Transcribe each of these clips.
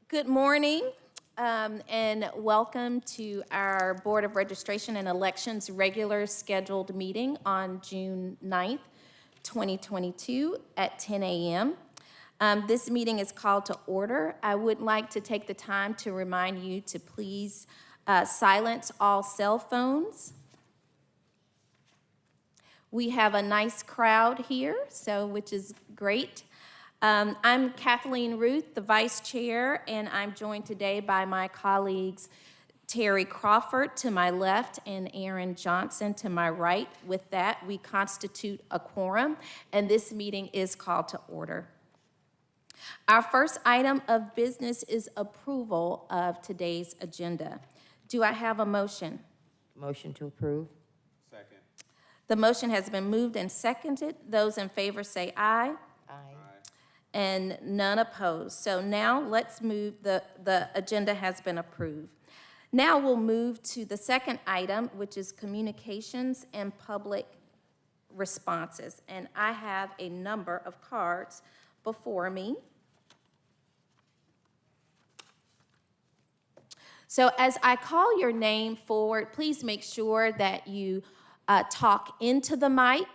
Good morning, and welcome to our Board of Registration and Elections regular scheduled meeting on June 9th, 2022 at 10 a.m. This meeting is called to order. I would like to take the time to remind you to please silence all cell phones. We have a nice crowd here, which is great. I'm Kathleen Ruth, the Vice Chair, and I'm joined today by my colleagues Terry Crawford to my left and Aaron Johnson to my right. With that, we constitute a quorum, and this meeting is called to order. Our first item of business is approval of today's agenda. Do I have a motion? Motion to approve. Second. The motion has been moved and seconded. Those in favor say aye. Aye. And none opposed. So now let's move, the agenda has been approved. Now we'll move to the second item, which is communications and public responses. And I have a number of cards before me. So as I call your name forward, please make sure that you talk into the mic.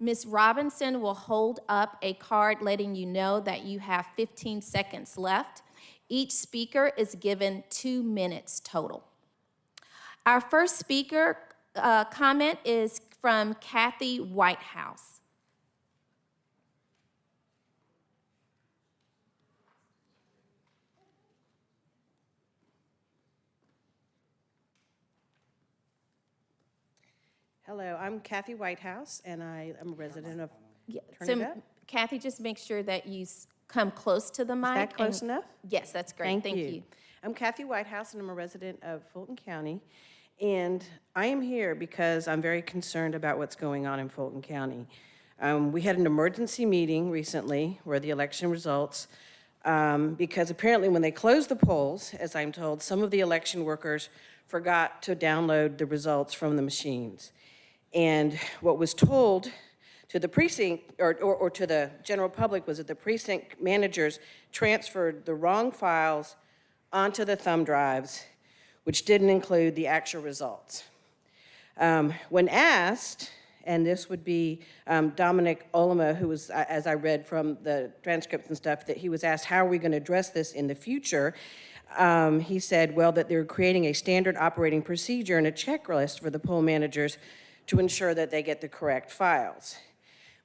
Ms. Robinson will hold up a card letting you know that you have 15 seconds left. Each speaker is given 2 minutes total. Our first speaker comment is from Kathy Whitehouse. Hello, I'm Kathy Whitehouse, and I am a resident of, turn So it up. Kathy, just make sure that you come close to the mic. Is that close enough? Yes, that's great. Thank you. I'm Kathy Whitehouse, and I'm a resident of Fulton County, and I am here because I'm very concerned about what's going on in Fulton County. We had an emergency meeting recently where the election results, because apparently when they closed the polls, as I'm told, some of the election workers forgot to download the results from the machines. And what was told to the precinct or to the general public was that the precinct managers transferred the wrong files onto the thumb drives, which didn't include the actual results. When asked, and this would be Dominic Olema, who was, as I read from the transcripts and stuff, that he was asked, how are we going to address this in the future? He said, well, that they're creating a standard operating procedure and a checklist for the poll managers to ensure that they get the correct files.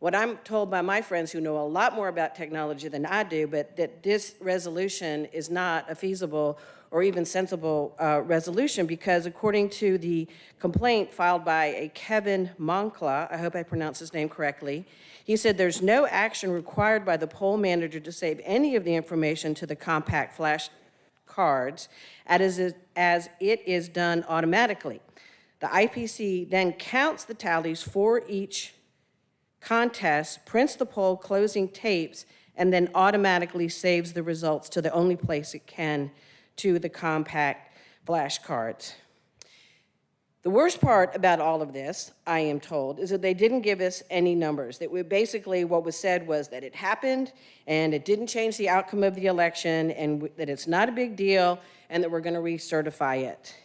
What I'm told by my friends who know a lot more about technology than I do, but that this resolution is not a feasible or even sensible resolution, because according to the complaint filed by a Kevin Moncla, I hope I pronounced his name correctly, he said there's no action required by the poll manager to save any of the information to the compact flash cards as it is done automatically. The IPC then counts the tallies for each contest, prints the poll closing tapes, and then automatically saves the results to the only place it can, to the compact flashcards. The worst part about all of this, I am told, is that they didn't give us any numbers. That we basically, what was said was that it happened and it didn't change the outcome of the election, and that it's not a big deal, and that we're going to recertify it.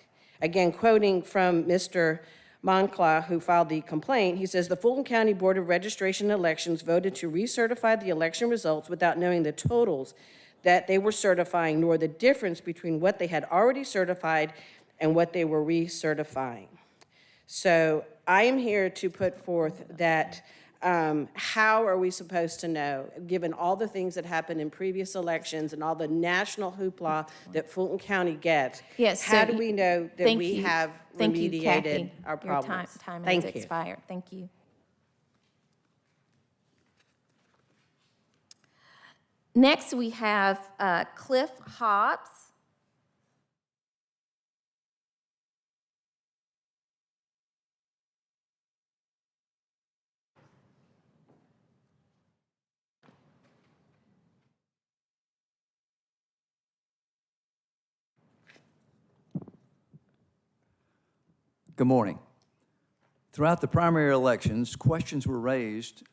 Again, quoting from Mr. Moncla, who filed the complaint, he says, the Fulton County Board of Registration and Elections voted to recertify the election results without knowing the totals that they were certifying, nor the difference between what they had already certified and what they were recertifying. So I am here to put forth that how are we supposed to know, given all the things that happened in previous elections and all the national hoopla that Fulton County gets? Yes, how so do we know that we have remediated our problems? Your time Thank has you. expired. Thank you. Next, we have Cliff Hobbs. Good morning. Throughout the primary elections, questions were raised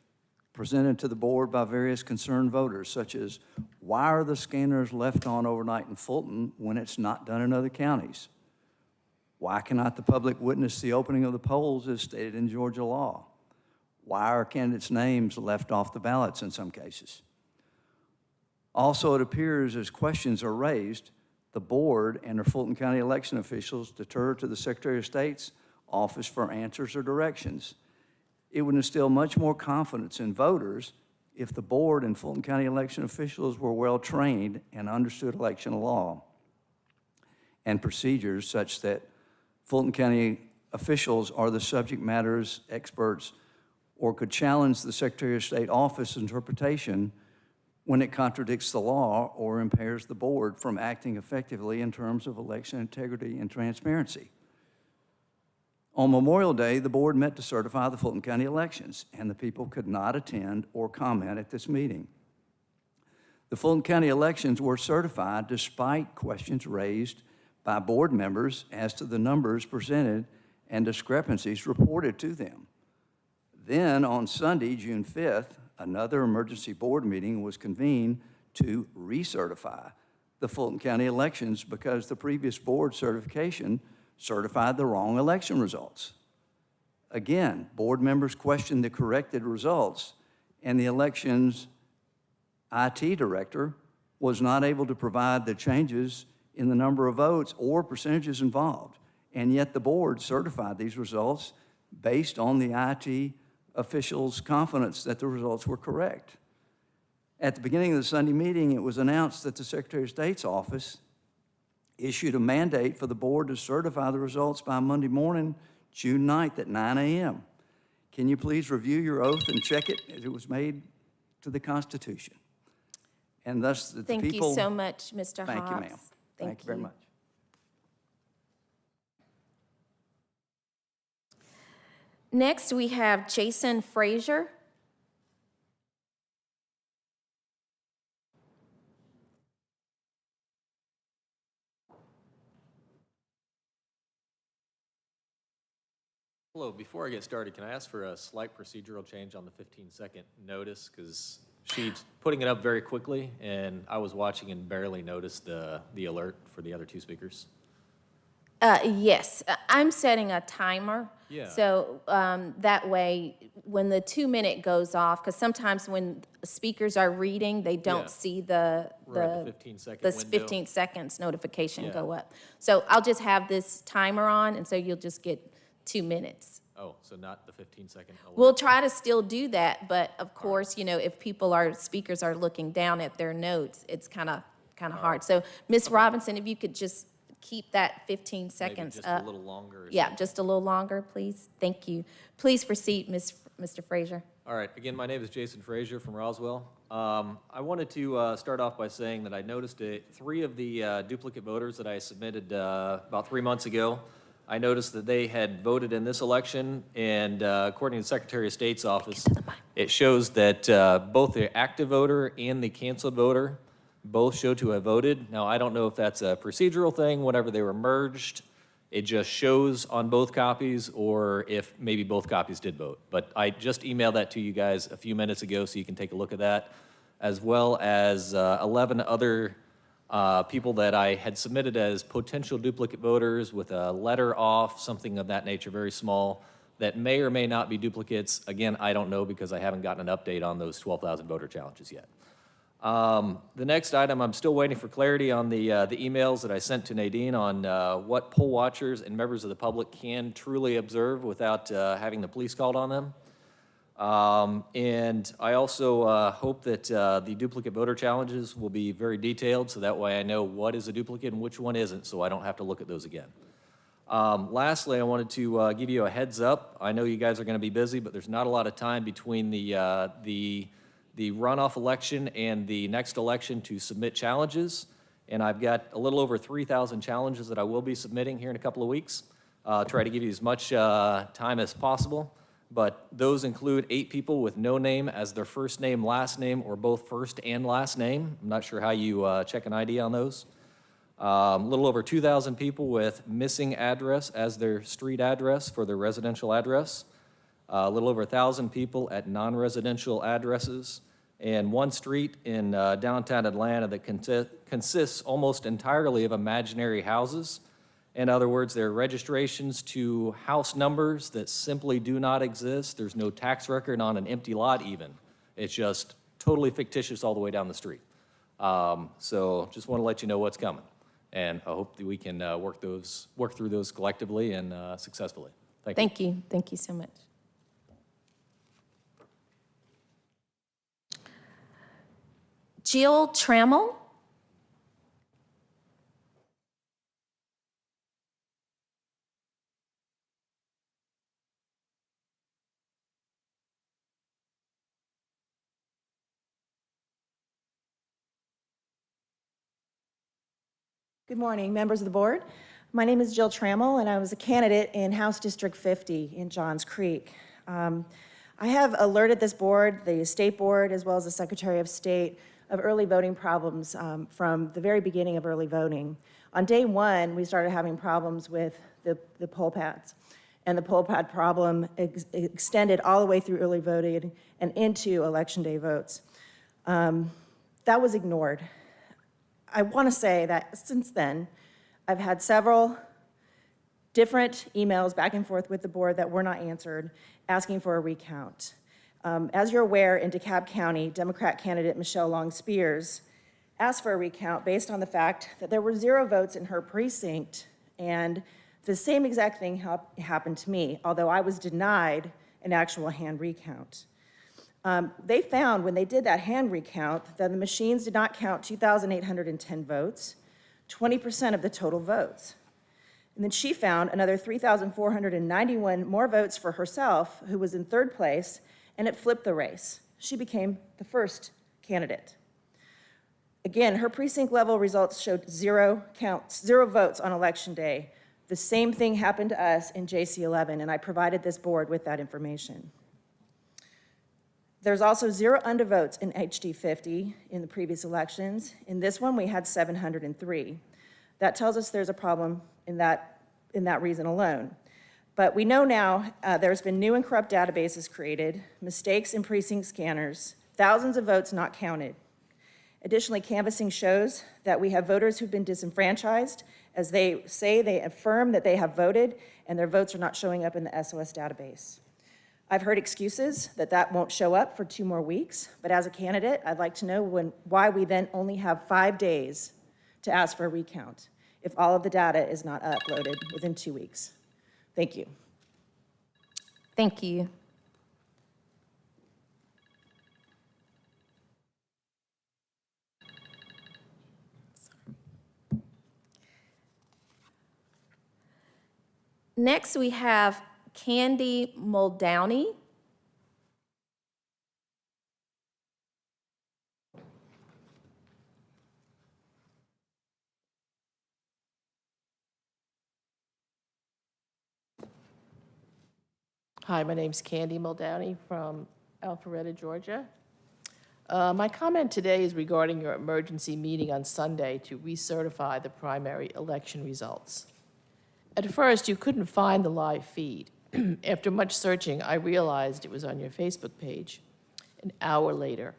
presented to the board by various concerned voters, such as, why are the scanners left on overnight in Fulton when it's not done in other counties? Why cannot the public witness the opening of the polls as stated in Georgia law? Why are candidates' names left off the ballots in some cases? Also, it appears as questions are raised, the board and their Fulton County election officials defer to the Secretary of State's office for answers or directions. It would instill much more confidence in voters if the board and Fulton County election officials were well-trained and understood election law and procedures such that Fulton County officials are the subject matters experts or could challenge the Secretary of State office interpretation when it contradicts the law or impairs the board from acting effectively in terms of election integrity and transparency. On Memorial Day, the board met to certify the Fulton County elections, and the people could not attend or comment at this meeting. The Fulton County elections were certified despite questions raised by board members as to the numbers presented and discrepancies reported to them. Then, on Sunday, June 5th, another emergency board meeting was convened to recertify the Fulton County elections because the previous board certification certified the wrong election results. Again, board members questioned the corrected results, and the election's IT director was not able to provide the changes in the number of votes or percentages involved. And yet the board certified these results based on the IT officials' confidence that the results were correct. At the beginning of the Sunday meeting, it was announced that the Secretary of State's office issued a mandate for the board to certify the results by Monday morning, June 9th at 9 a.m. Can you please review your oath and check it as it was made to the Constitution? And thus the people... Thank you so much, Mr. Hobbs. Thank you, ma'am. Thank you very much. Next, we have Jason Frazier. Hello, before I get started, can I ask for a slight procedural change on the 15-second notice? Because she's putting it up very quickly, and I was watching and barely noticed the alert for the other two speakers. Yes, I'm setting a timer. Yeah. So that way, when the 2-minute goes off, because sometimes when speakers are reading, they don't Yeah. see the Right, the 15-second the window. 15 seconds notification Yeah. go up. So I'll just have this timer on, and so you'll just get 2 minutes. Oh, so not the 15-second alert? We'll try to still do that, but of course, you know, if speakers are looking down at their notes, it's kind of hard. So, Ms. Robinson, if you could just keep that 15 Maybe seconds just up. a little longer or Yeah, something. just a little longer, please. Thank you. Please proceed, Mr. Frazier. All right, again, my name is Jason Frazier from Roswell. I wanted to start off by saying that I noticed 3 of the duplicate voters that I submitted about 3 months ago. I noticed that they had voted in this election, and according to the Secretary of State's office, it shows that both the active voter and the canceled voter both show to have voted. Now, I don't know if that's a procedural thing, whenever they were merged, it just shows on both copies, or if maybe both copies did vote. But I just emailed that to you guys a few minutes ago, so you can take a look at that, as well as 11 other people that I had submitted as potential duplicate voters with a letter off, something of that nature, very small, that may or may not be duplicates. Again, I don't know because I haven't gotten an update on those 12,000 voter challenges yet. The next item, I'm still waiting for clarity on the emails that I sent to Nadine on what poll watchers and members of the public can truly observe without having the police called on them. And I also hope that the duplicate voter challenges will be very detailed, so that way I know what is a duplicate and which one isn't, so I don't have to look at those again. Lastly, I wanted to give you a heads up. I know you guys are going to be busy, but there's not a lot of time between the runoff election and the next election to submit challenges, and I've got a little over 3,000 challenges that I will be submitting here in a couple of weeks. Try to give you as much time as possible. But those include 8 people with no name as their first name, last name, or both first and last name. I'm not sure how you check an ID on those. A little over 2,000 people with missing address as their street address for their residential address. a little over 1,000 people at non-residential addresses, and one street in downtown Atlanta that consists almost entirely of imaginary houses. In other words, they're registrations to house numbers that simply do not exist. There's no tax record on an empty lot even. It's just totally fictitious all the way down the street. So just want to let you know what's coming. And I hope that we can work through those collectively and successfully. Thank you. Thank you. Thank you so much. Jill Trammell. Good morning, members of the board. My name is Jill Trammell, and I was a candidate in House District 50 in Johns Creek. I have alerted this board, the State Board, as well as the Secretary of State, of early voting problems from the very beginning of early voting. On day one, we started having problems with the poll pads, and the poll pad problem extended all the way through early voting and into Election Day votes. That was ignored. I want to say that since then, I've had several different emails back and forth with the board that were not answered, asking for a recount. As you're aware, in DeKalb County, Democrat candidate Michelle Long Spears asked for a recount based on the fact that there were 0 votes in her precinct, and the same exact thing happened to me, although I was denied an actual hand recount. They found when they did that hand recount that the machines did not count 2,810 votes, 20% of the total votes. And then she found another 3,491 more votes for herself, who was in 3rd place, and it flipped the race. She became the first candidate. Again, her precinct level results showed 0 counts, 0 votes on Election Day. The same thing happened to us in JC11, and I provided this board with that information. There's also 0 undervotes in HD 50 in the previous elections. In this one, we had 703. That tells us there's a problem in that reason alone. But we know now there's been new and corrupt databases created, mistakes in precinct scanners, thousands of votes not counted. Additionally, canvassing shows that we have voters who've been disenfranchised, as they say they affirm that they have voted, and their votes are not showing up in the SOS database. I've heard excuses that won't show up for 2 more weeks, but as a candidate, I'd like to know why we then only have 5 days to ask for a recount if all of the data is not uploaded within 2 weeks. Thank you. Thank you. Next, we have Candy Muldowney. Hi, my name's Candy Muldowney from Alpharetta, Georgia. My comment today is regarding your emergency meeting on Sunday to recertify the primary election results. At first, you couldn't find the live feed. After much searching, I realized it was on your Facebook page. An hour later,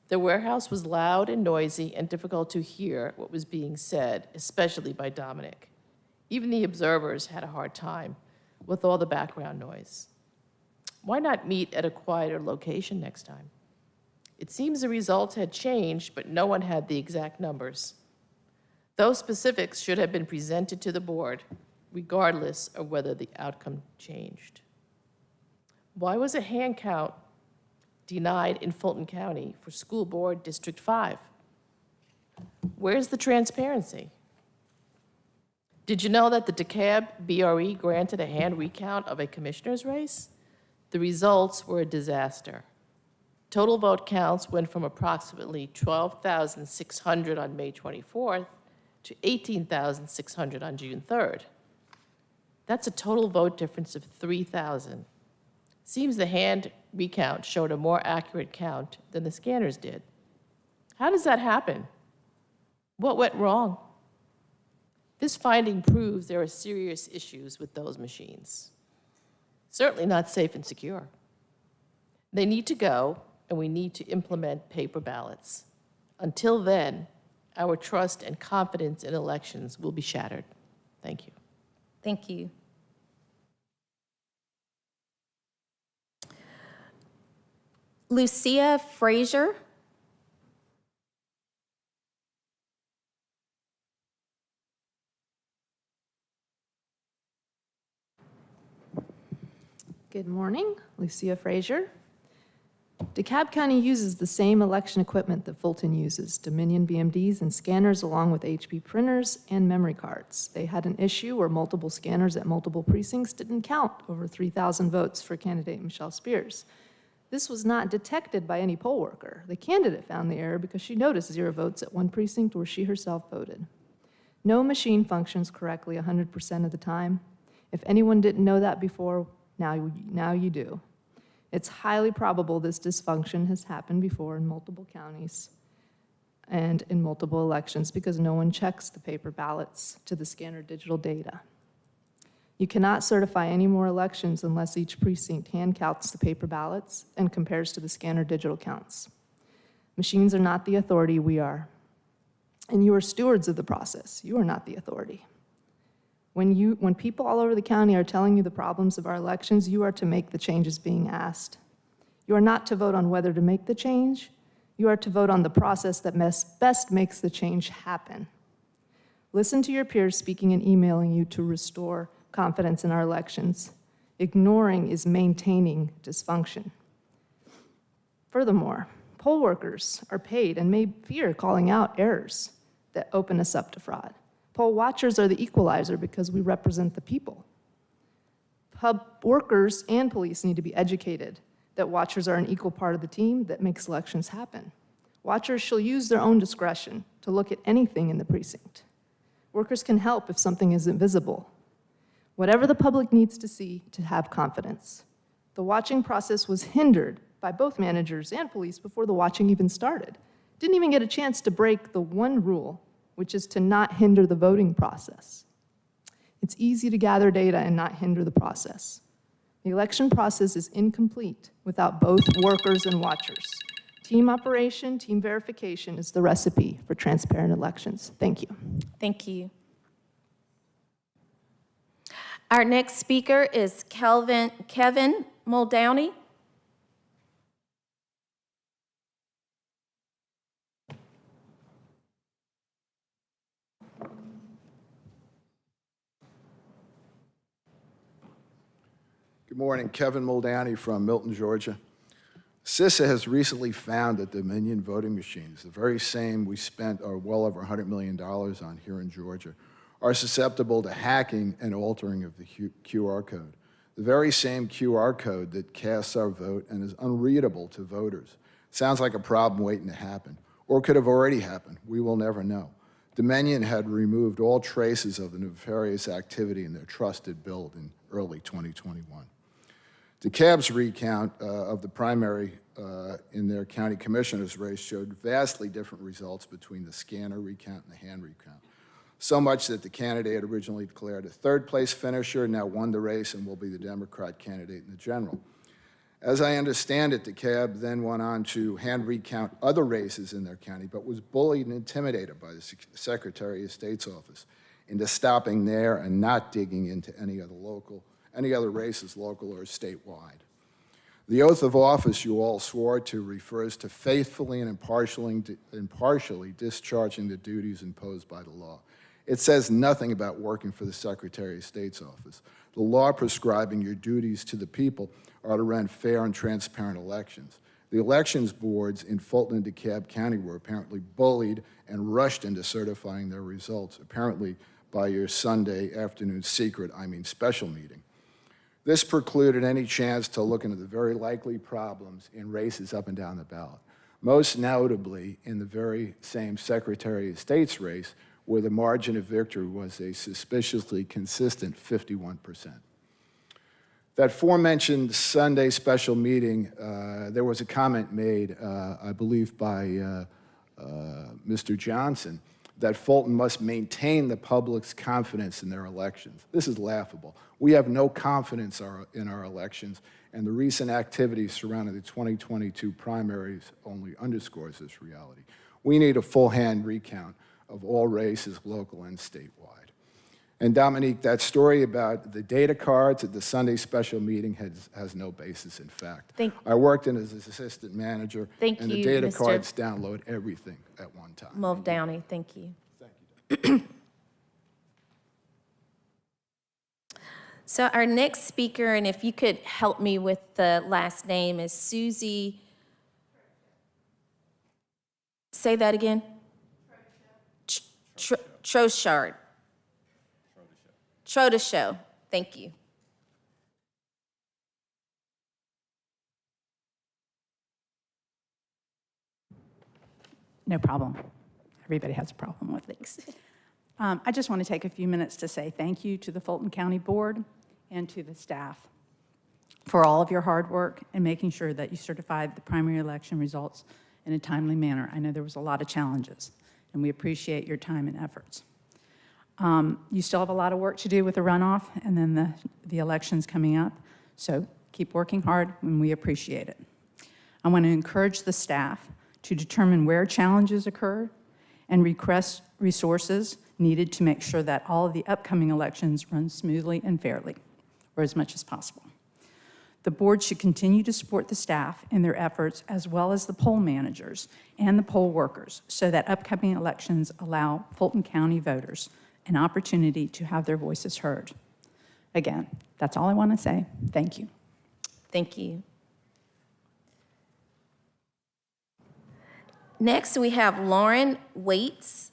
the warehouse was loud and noisy and difficult to hear what was being said, especially by Dominic. Even the observers had a hard time with all the background noise. Why not meet at a quieter location next time? It seems the results had changed, but no one had the exact numbers. Those specifics should have been presented to the board, regardless of whether the outcome changed. Why was a hand count denied in Fulton County for School Board District 5? Where's the transparency? Did you know that the DeKalb BRE granted a hand recount of a commissioner's race? The results were a disaster. Total vote counts went from approximately 12,600 on May 24th to 18,600 on June 3rd. That's a total vote difference of 3,000. Seems the hand recount showed a more accurate count than the scanners did. How does that happen? What went wrong? This finding proves there are serious issues with those machines. Certainly not safe and secure. They need to go, and we need to implement paper ballots. Until then, our trust and confidence in elections will be shattered. Thank you. Thank you. Lucia Frazier. Good morning, Lucia Frazier. DeKalb County uses the same election equipment that Fulton uses, Dominion BMDs and scanners along with HP printers and memory cards. They had an issue where multiple scanners at multiple precincts didn't count over 3,000 votes for candidate Michelle Spears. This was not detected by any poll worker. The candidate found the error because she noticed 0 votes at one precinct where she herself voted. No machine functions correctly 100% of the time. If anyone didn't know that before, now you do. It's highly probable this dysfunction has happened before in multiple counties and in multiple elections because no one checks the paper ballots to the scanner digital data. You cannot certify any more elections unless each precinct hand counts the paper ballots and compares to the scanner digital counts. Machines are not the authority, we are. And you are stewards of the process. You are not the authority. When people all over the county are telling you the problems of our elections, you are to make the changes being asked. You are not to vote on whether to make the change. You are to vote on the process that best makes the change happen. Listen to your peers speaking and emailing you to restore confidence in our elections. Ignoring is maintaining dysfunction. Furthermore, poll workers are paid and may fear calling out errors that open us up to fraud. Poll watchers are the equalizer because we represent the people. Pub workers and police need to be educated that watchers are an equal part of the team that makes elections happen. Watchers shall use their own discretion to look at anything in the precinct. Workers can help if something isn't visible. Whatever the public needs to see to have confidence. The watching process was hindered by both managers and police before the watching even started. Didn't even get a chance to break the one rule, which is to not hinder the voting process. It's easy to gather data and not hinder the process. The election process is incomplete without both workers and watchers. Team operation, team verification is the recipe for transparent elections. Thank you. Thank you. Our next speaker is Kevin Muldowney. Good morning, Kevin Muldowney from Milton, Georgia. CISA has recently found that Dominion voting machines, the very same we spent well over $100 million on here in Georgia, are susceptible to hacking and altering of the QR code. The very same QR code that casts our vote and is unreadable to voters. Sounds like a problem waiting to happen, or could have already happened. We will never know. Dominion had removed all traces of the nefarious activity in their trusted build in early 2021. DeKalb's recount of the primary in their county commissioner's race showed vastly different results between the scanner recount and the hand recount. So much that the candidate originally declared a third-place finisher now won the race and will be the Democrat candidate in the general. As I understand it, DeKalb then went on to hand recount other races in their county, but was bullied and intimidated by the Secretary of State's office into stopping there and not digging into any other races, local or statewide. The oath of office you all swore to refers to faithfully and impartially discharging the duties imposed by the law. It says nothing about working for the Secretary of State's office. The law prescribing your duties to the people are to run fair and transparent elections. The elections boards in Fulton and DeKalb County were apparently bullied and rushed into certifying their results, apparently by your Sunday afternoon special meeting. This precluded any chance to look into the very likely problems in races up and down the ballot, most notably in the very same Secretary of State's race where the margin of victory was a suspiciously consistent 51%. That aforementioned Sunday special meeting, there was a comment made, I believe by Mr. Johnson, that Fulton must maintain the public's confidence in their elections. This is laughable. We have no confidence in our elections, and the recent activity surrounding the 2022 primaries only underscores this reality. We need a full-hand recount of all races, local and statewide. And Dominique, that story about the data cards at the Sunday special meeting has no basis in fact. I worked in as an assistant manager, and the data cards download everything at one time. Muldowney, thank you. Thank you. So our next speaker, and if you could help me with the last name, is Susie. Say that again? Trochard. Troteshow. Thank you. No problem. Everybody has a problem with it. I just want to take a few minutes to say thank you to the Fulton County Board and to the staff for all of your hard work in making sure that you certified the primary election results in a timely manner. I know there was a lot of challenges, and we appreciate your time and efforts. You still have a lot of work to do with the runoff and then the elections coming up, so keep working hard, and we appreciate it. I want to encourage the staff to determine where challenges occur and request resources needed to make sure that all of the upcoming elections run smoothly and fairly, or as much as possible. The board should continue to support the staff in their efforts, as well as the poll managers and the poll workers, so that upcoming elections allow Fulton County voters an opportunity to have their voices heard. Again, that's all I want to say. Thank you. Thank you. Next, we have Lauren Waits.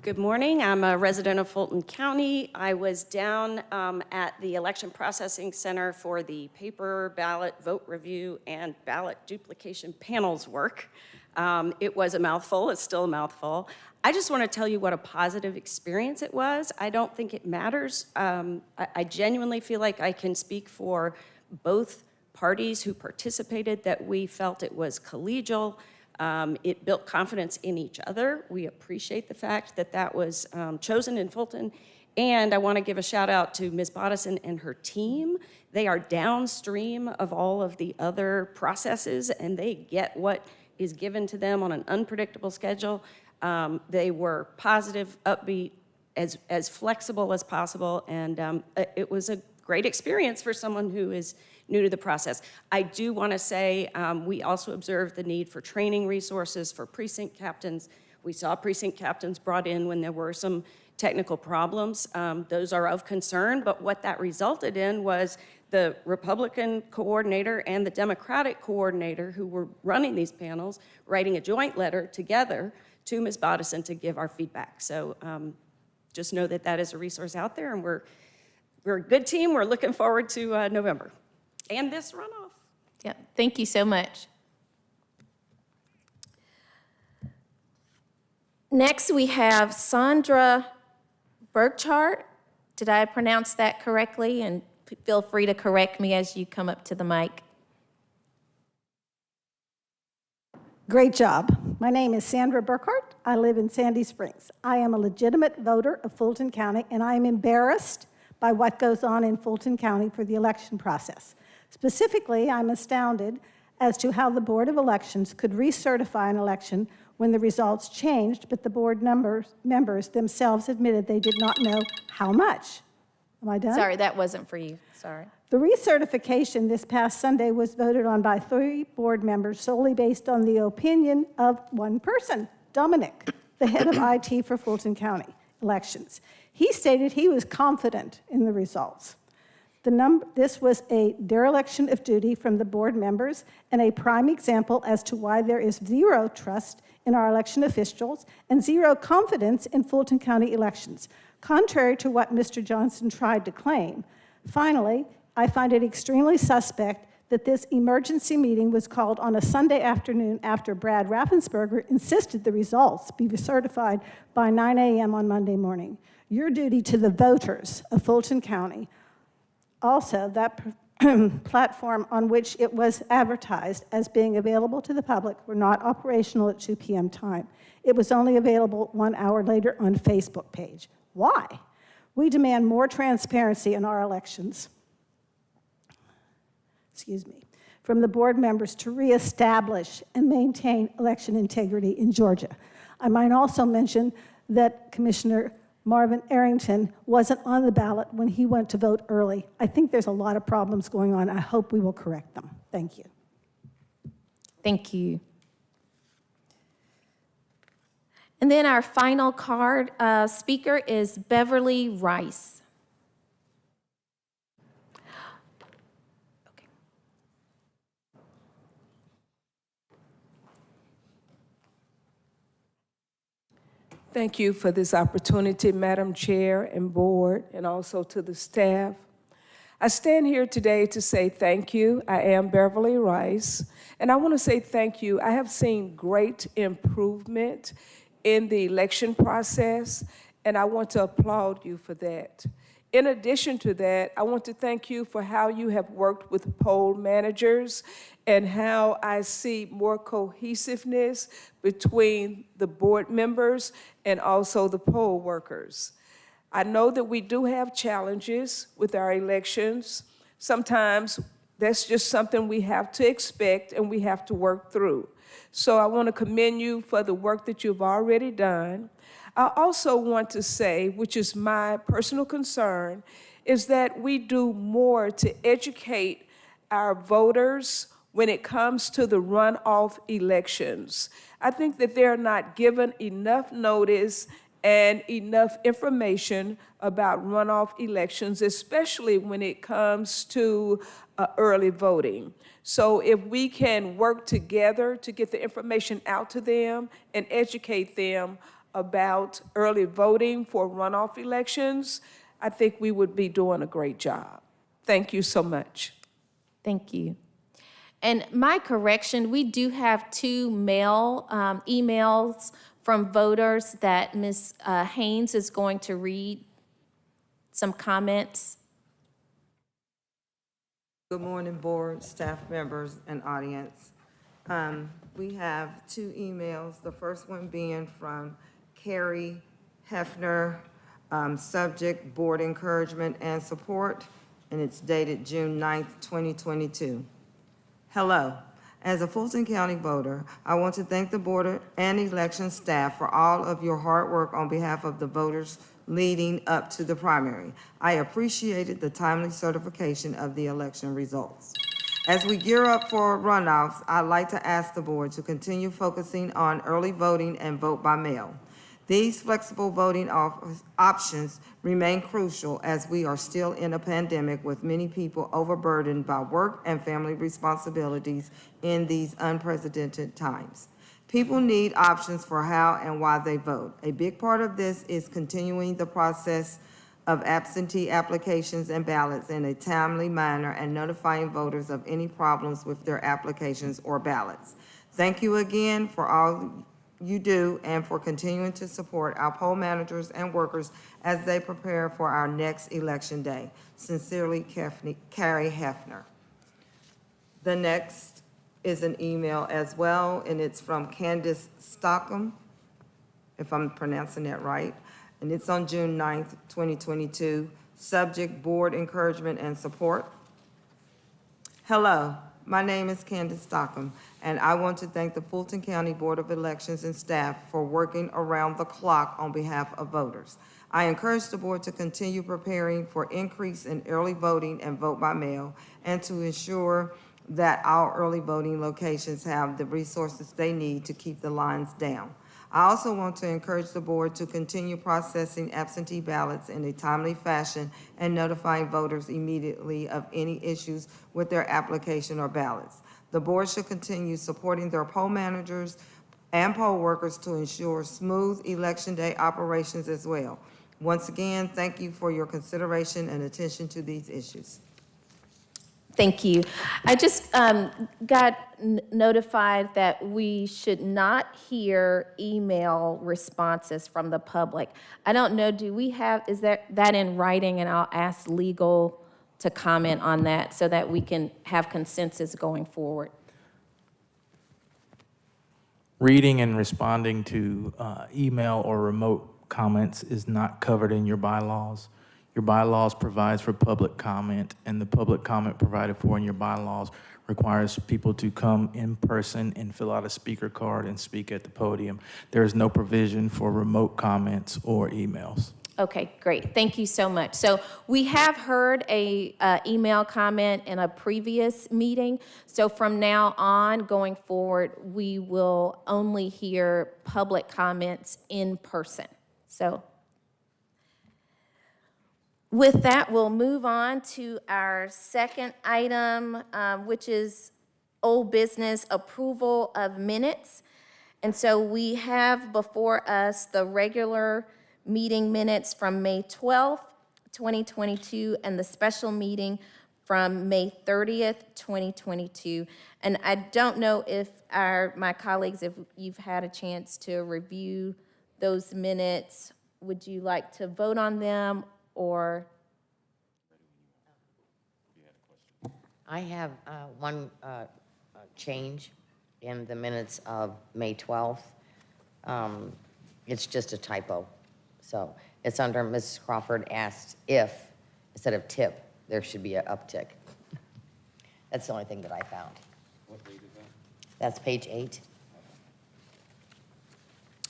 Good morning. I'm a resident of Fulton County. I was down at the election processing center for the paper ballot vote review and ballot duplication panels work. It was a mouthful. It's still a mouthful. I just want to tell you what a positive experience it was. I don't think it matters. I genuinely feel like I can speak for both parties who participated, that we felt it was collegial. It built confidence in each other. We appreciate the fact that that was chosen in Fulton. And I want to give a shout out to Ms. Bodison and her team. They are downstream of all of the other processes, and they get what is given to them on an unpredictable schedule. They were positive, upbeat, as flexible as possible, and it was a great experience for someone who is new to the process. I do want to say we also observed the need for training resources for precinct captains. We saw precinct captains brought in when there were some technical problems. Those are of concern, but what that resulted in was the Republican coordinator and the Democratic coordinator who were running these panels writing a joint letter together to Ms. Bodison to give our feedback. So just know that that is a resource out there, and we're a good team. We're looking forward to November and this runoff. Yeah, thank you so much. Next, we have Sandra Burchart. Did I pronounce that correctly? And feel free to correct me as you come up to the mic. Great job. My name is Sandra Burkhart. I live in Sandy Springs. I am a legitimate voter of Fulton County, and I am embarrassed by what goes on in Fulton County for the election process. Specifically, I'm astounded as to how the Board of Elections could recertify an election when the results changed, but the board members themselves admitted they did not know how much. Am I done? Sorry, that wasn't for you. Sorry. The recertification this past Sunday was voted on by 3 board members solely based on the opinion of one person, Dominic, the head of IT for Fulton County elections. He stated he was confident in the results. This was a dereliction of duty from the board members and a prime example as to why there is zero trust in our election officials and zero confidence in Fulton County elections, contrary to what Mr. Johnson tried to claim. Finally, I find it extremely suspect that this emergency meeting was called on a Sunday afternoon after Brad Raffensperger insisted the results be certified by 9 a.m. on Monday morning. Your duty to the voters of Fulton County. Also, that platform on which it was advertised as being available to the public were not operational at 2 p.m. time. It was only available 1 hour later on Facebook page. Why? We demand more transparency in our elections. Excuse me. From the board members to reestablish and maintain election integrity in Georgia. I might also mention that Commissioner Marvin Arrington wasn't on the ballot when he went to vote early. I think there's a lot of problems going on. I hope we will correct them. Thank you. Thank you. And then our final card speaker is Beverly Rice. Okay. Thank you for this opportunity, Madam Chair and Board, and also to the staff. I stand here today to say thank you. I am Beverly Rice, and I want to say thank you. I have seen great improvement in the election process, and I want to applaud you for that. In addition to that, I want to thank you for how you have worked with poll managers and how I see more cohesiveness between the board members and also the poll workers. I know that we do have challenges with our elections. Sometimes that's just something we have to expect and we have to work through. So I want to commend you for the work that you've already done. I also want to say, which is my personal concern, is that we do more to educate our voters when it comes to the runoff elections. I think that they're not given enough notice and enough information about runoff elections, especially when it comes to early voting. So if we can work together to get the information out to them and educate them about early voting for runoff elections, I think we would be doing a great job. Thank you so much. Thank you. And my correction, we do have 2 mail emails from voters that Ms. Haynes is going to read some comments. Good morning, board, staff members, and audience. We have 2 emails, the first one being from Carrie Hefner, subject, board encouragement and support, and it's dated June 9th, 2022. Hello. As a Fulton County voter, I want to thank the board and election staff for all of your hard work on behalf of the voters leading up to the primary. I appreciated the timely certification of the election results. As we gear up for runoffs, I'd like to ask the board to continue focusing on early voting and vote by mail. These flexible voting options remain crucial as we are still in a pandemic with many people overburdened by work and family responsibilities in these unprecedented times. People need options for how and why they vote. A big part of this is continuing the process of absentee applications and ballots in a timely manner and notifying voters of any problems with their applications or ballots. Thank you again for all you do and for continuing to support our poll managers and workers as they prepare for our next election day. Sincerely, Carrie Hefner. The next is an email as well, and it's from Candace Stockham, if I'm pronouncing that right, and it's on June 9th, 2022. Subject, board encouragement and support. Hello. My name is Candace Stockham, and I want to thank the Fulton County Board of Elections and staff for working around the clock on behalf of voters. I encourage the board to continue preparing for increase in early voting and vote by mail, and to ensure that our early voting locations have the resources they need to keep the lines down. I also want to encourage the board to continue processing absentee ballots in a timely fashion and notifying voters immediately of any issues with their application or ballots. The board should continue supporting their poll managers and poll workers to ensure smooth election day operations as well. Once again, thank you for your consideration and attention to these issues. Thank you. I just got notified that we should not hear email responses from the public. I don't know, do we have, is that in writing? And I'll ask legal to comment on that so that we can have consensus going forward. Reading and responding to email or remote comments is not covered in your bylaws. Your bylaws provides for public comment, and the public comment provided for in your bylaws requires people to come in person and fill out a speaker card and speak at the podium. There is no provision for remote comments or emails. Okay, great. Thank you so much. So we have heard a email comment in a previous meeting. So from now on, going forward, we will only hear public comments in person. So with that, we'll move on to our second item, which is old business approval of minutes. And so we have before us the regular meeting minutes from May 12th, 2022, and the special meeting from May 30th, 2022. And I don't know if my colleagues, if you've had a chance to review those minutes, would you like to vote on them or? I have one change in the minutes of May 12th. It's just a typo. So it's under Mrs. Crawford asked if, instead of tip, there should be an uptick. That's the only thing that I found. What page is that? That's page 8.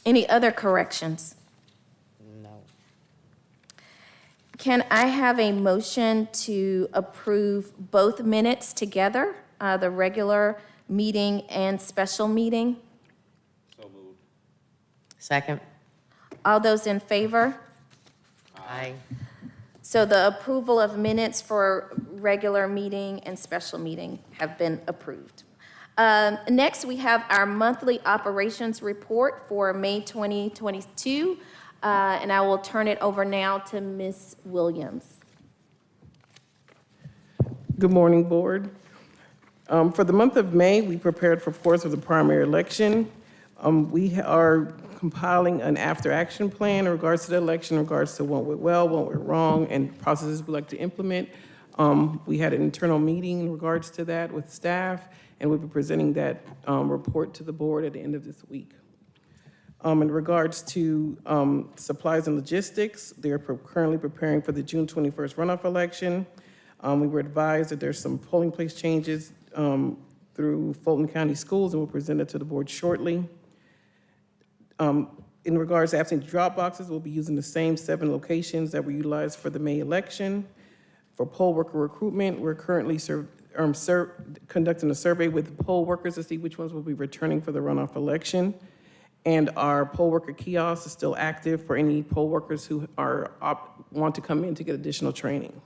Any other corrections? No. Can I have a motion to approve both minutes together, the regular meeting and special meeting? So moved. Second. All those in favor? Aye. So the approval of minutes for regular meeting and special meeting have been approved. Next, we have our monthly operations report for May 2022, and I will turn it over now to Ms. Williams. Good morning, Board. For the month of May, we prepared for, of course, for the primary election. We are compiling an after-action plan in regards to the election, in regards to what went well, what went wrong, and processes we'd like to implement. We had an internal meeting in regards to that with staff, and we'll be presenting that report to the board at the end of this week. In regards to supplies and logistics, they're currently preparing for the June 21st runoff election. We were advised that there's some polling place changes through Fulton County Schools, and we'll present it to the board shortly. In regards to absentee drop boxes, we'll be using the same 7 locations that were utilized for the May election. For poll worker recruitment, we're currently conducting a survey with poll workers to see which ones will be returning for the runoff election. And our poll worker kiosk is still active for any poll workers who want to come in to get additional training.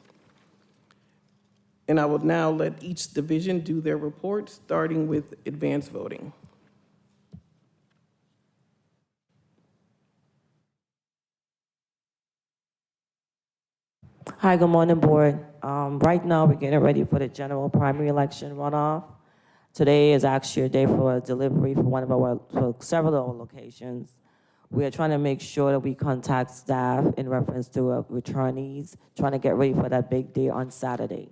And I will now let each division do their report, starting with advanced voting. Hi, good morning, Board. Right now, we're getting ready for the general primary election runoff. Today is actually a day for a delivery for several locations. We are trying to make sure that we contact staff in reference to returnees, trying to get ready for that big day on Saturday.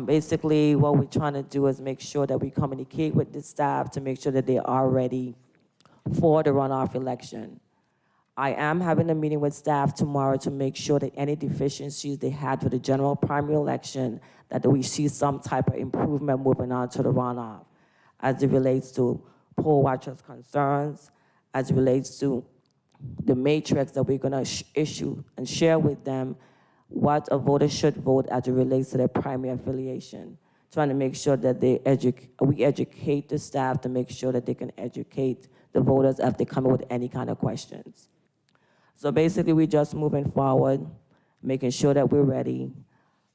Basically, what we're trying to do is make sure that we communicate with the staff to make sure that they are ready for the runoff election. I am having a meeting with staff tomorrow to make sure that any deficiencies they had for the general primary election, that we see some type of improvement moving on to the runoff, as it relates to poll watchers' concerns, as it relates to the matrix that we're going to issue and share with them what a voter should vote as it relates to their primary affiliation, trying to make sure that we educate the staff to make sure that they can educate the voters if they come in with any kind of questions. So basically, we're just moving forward, making sure that we're ready.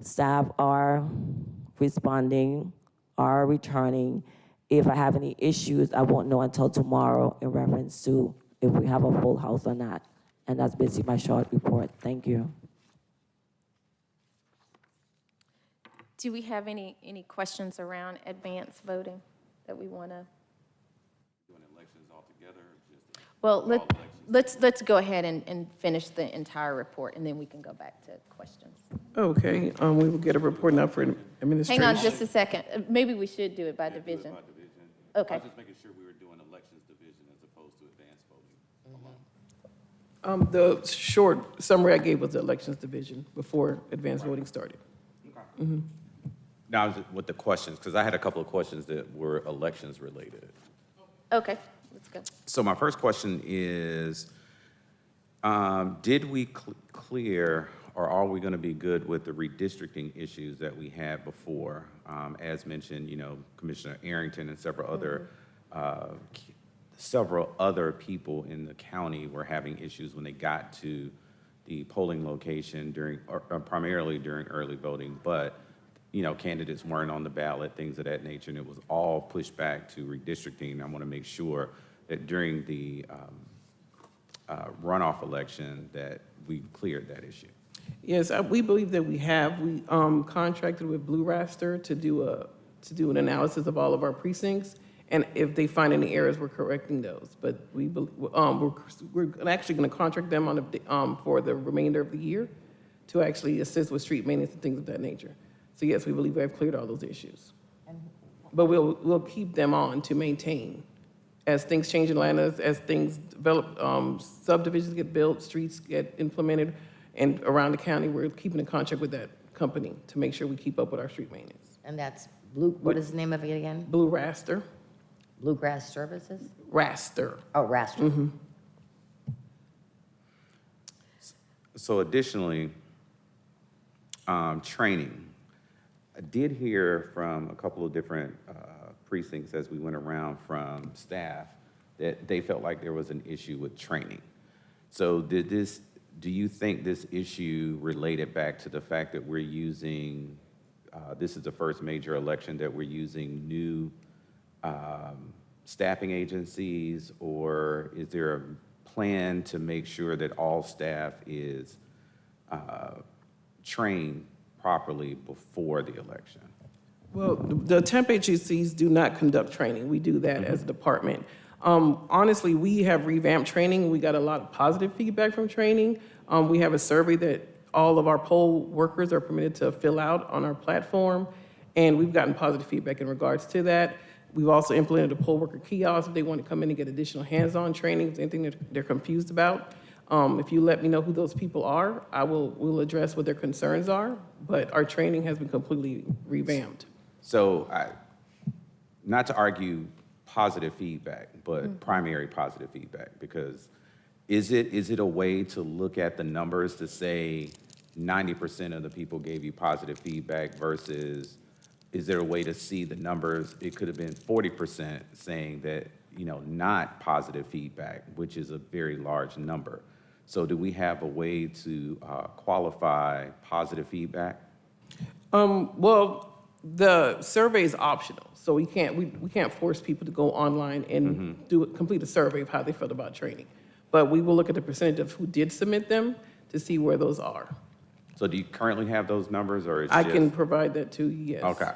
Staff are responding, are returning. If I have any issues, I won't know until tomorrow in reference to if we have a full house or not. And that's basically my short report. Thank you. Do we have any questions around advanced voting that we want to? Well, let's go ahead and finish the entire report, and then we can go back to questions. Okay, we will get a report now for administration. Hang on just a second. Maybe we should do it by division. Okay. I was just making sure we were doing elections division as opposed to advanced voting. The short summary I gave was the elections division before advanced voting started. Now, with the questions, because I had a couple of questions that were elections related. Okay, let's go. So my first question is, did we clear, or are we going to be good with the redistricting issues that we had before? As mentioned, Commissioner Arrington and several other people in the county were having issues when they got to the polling location primarily during early voting, but candidates weren't on the ballot, things of that nature, and it was all pushed back to redistricting. I want to make sure that during the runoff election that we cleared that issue. Yes, we believe that we have. We contracted with Blue Raster to do an analysis of all of our precincts, and if they find any errors, we're correcting those. But we're actually going to contract them for the remainder of the year to actually assist with street maintenance and things of that nature. So yes, we believe we have cleared all those issues. But we'll keep them on to maintain. As things change in Atlanta, as things develop, subdivisions get built, streets get implemented, and around the county, we're keeping in contract with that company to make sure we keep up with our street maintenance. And that's Blue, what is the name of it again? Blue Raster. Bluegrass Services? Raster. Oh, Raster. So additionally, training. I did hear from a couple of different precincts as we went around from staff that they felt like there was an issue with training. So do you think this issue related back to the fact that we're using, this is the first major election that we're using new staffing agencies, or is there a plan to make sure that all staff is trained properly before the election? Well, the temp agencies do not conduct training. We do that as a department. Honestly, we have revamped training. We got a lot of positive feedback from training. We have a survey that all of our poll workers are permitted to fill out on our platform, and we've gotten positive feedback in regards to that. We've also implemented a poll worker kiosk if they want to come in and get additional hands-on training, anything that they're confused about. If you let me know who those people are, we'll address what their concerns are, but our training has been completely revamped. So not to argue positive feedback, but primary positive feedback, because is it a way to look at the numbers to say 90% of the people gave you positive feedback versus, is there a way to see the numbers? It could have been 40% saying that, not positive feedback, which is a very large number. So do we have a way to qualify positive feedback? Well, the survey is optional, so we can't force people to go online and complete a survey of how they felt about training. But we will look at the percentage of who did submit them to see where those are. So do you currently have those numbers, or is I can provide that to you, yes. Okay.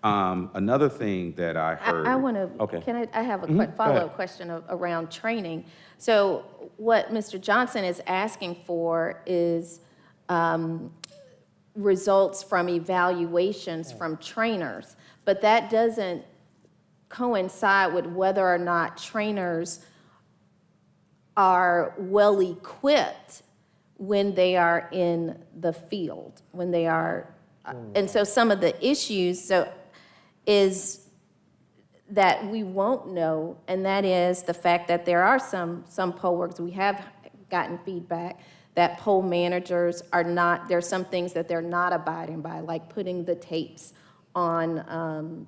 Another thing that I heard. I want to, Okay. I have a follow-up question around training. So what Mr. Johnson is asking for is results from evaluations from trainers, but that doesn't coincide with whether or not trainers are well-equipped when they are in the field, when they are, and so some of the issues is that we won't know, and that is the fact that there are some poll workers, we have gotten feedback that poll managers are not, there's some things that they're not abiding by, like putting the tapes on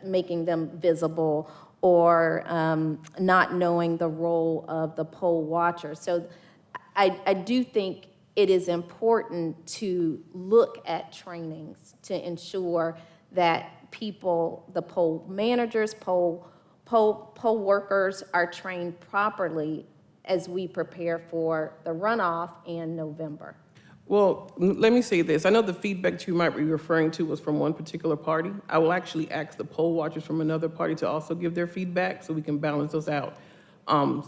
making them visible, or not knowing the role of the poll watcher. So I do think it is important to look at trainings to ensure that people, the poll managers, poll workers are trained properly as we prepare for the runoff in November. Well, let me say this. I know the feedback you might be referring to was from one particular party. I will actually ask the poll watchers from another party to also give their feedback so we can balance those out.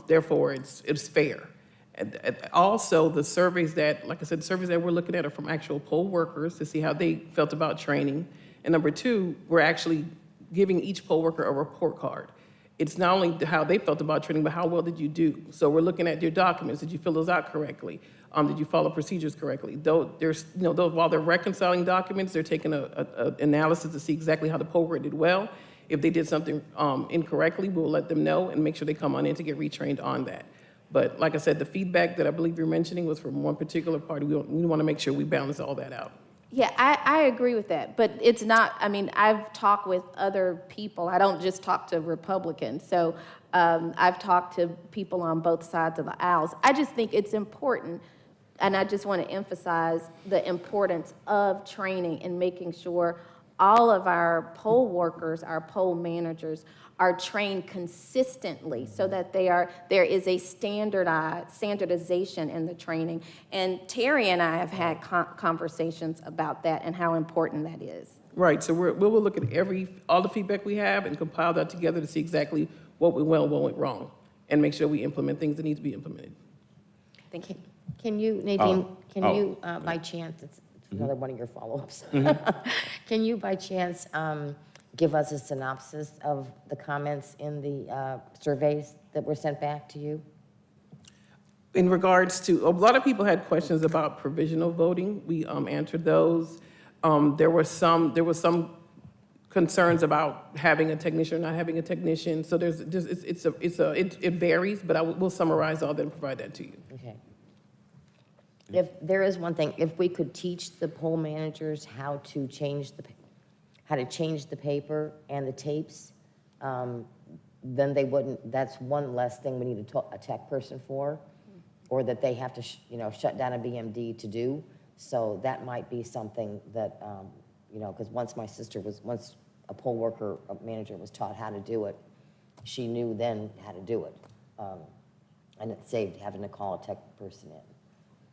Therefore, it's fair. And also, the surveys that, like I said, the surveys that we're looking at are from actual poll workers to see how they felt about training. And number two, we're actually giving each poll worker a report card. It's not only how they felt about training, but how well did you do? So we're looking at your documents. Did you fill those out correctly? Did you follow procedures correctly? Though there's, while they're reconciling documents, they're taking a analysis to see exactly how the poll worker did well. If they did something incorrectly, we'll let them know and make sure they come on in to get retrained on that. But like I said, the feedback that I believe you're mentioning was from one particular party. We want to make sure we balance all that out. Yeah, I agree with that, but it's not, I mean, I've talked with other people. I don't just talk to Republicans. So I've talked to people on both sides of the aisles. I just think it's important, and I just want to emphasize the importance of training and making sure all of our poll workers, our poll managers, are trained consistently so that there is a standardization in the training. And Terry and I have had conversations about that and how important that is. Right, so we will look at all the feedback we have and compile that together to see exactly what went well and what went wrong, and make sure we implement things that need to be implemented. Thank you. Can you, Nadine, by chance, it's another one of your follow-ups. Can you, by chance, give us a synopsis of the comments in the surveys that were sent back to you? In regards to, a lot of people had questions about provisional voting. We answered those. There were some concerns about having a technician or not having a technician. So it varies, but we'll summarize all that and provide that to you. Okay. If there is one thing, if we could teach the poll managers how to change the paper and the tapes, then they wouldn't, that's one less thing we need a tech person for, or that they have to, shut down a BMD to do. So that might be something that, because once a poll worker, a manager was taught how to do it, she knew then how to do it. And it saved having to call a tech person in.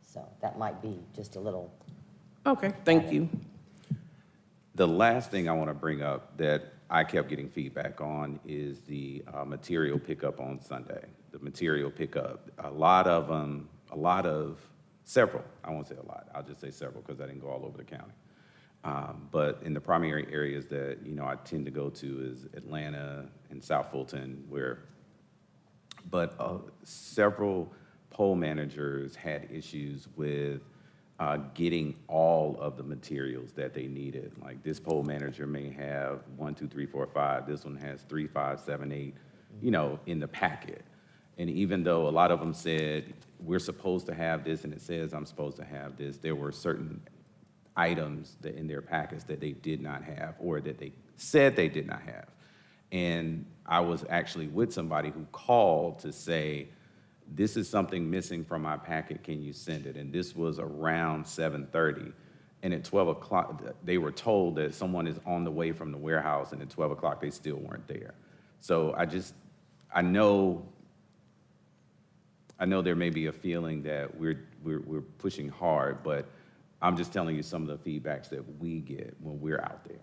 So that might be just a little. Okay, thank you. The last thing I want to bring up that I kept getting feedback on is the material pickup on Sunday. The material pickup, several, I won't say a lot, I'll just say several because I didn't go all over the county. But in the primary areas that, I tend to go to is Atlanta and South Fulton, but several poll managers had issues with getting all of the materials that they needed. Like this poll manager may have 1, 2, 3, 4, 5. This one has 3, 5, 7, 8, in the packet. And even though a lot of them said, we're supposed to have this, and it says I'm supposed to have this, there were certain items that in their packets that they did not have, or that they said they did not have. And I was actually with somebody who called to say, this is something missing from my packet, can you send it? And this was around 7:30. And at 12 o'clock, they were told that someone is on the way from the warehouse, and at 12 o'clock, they still weren't there. So I know there may be a feeling that we're pushing hard, but I'm just telling you some of the feedbacks that we get when we're out there.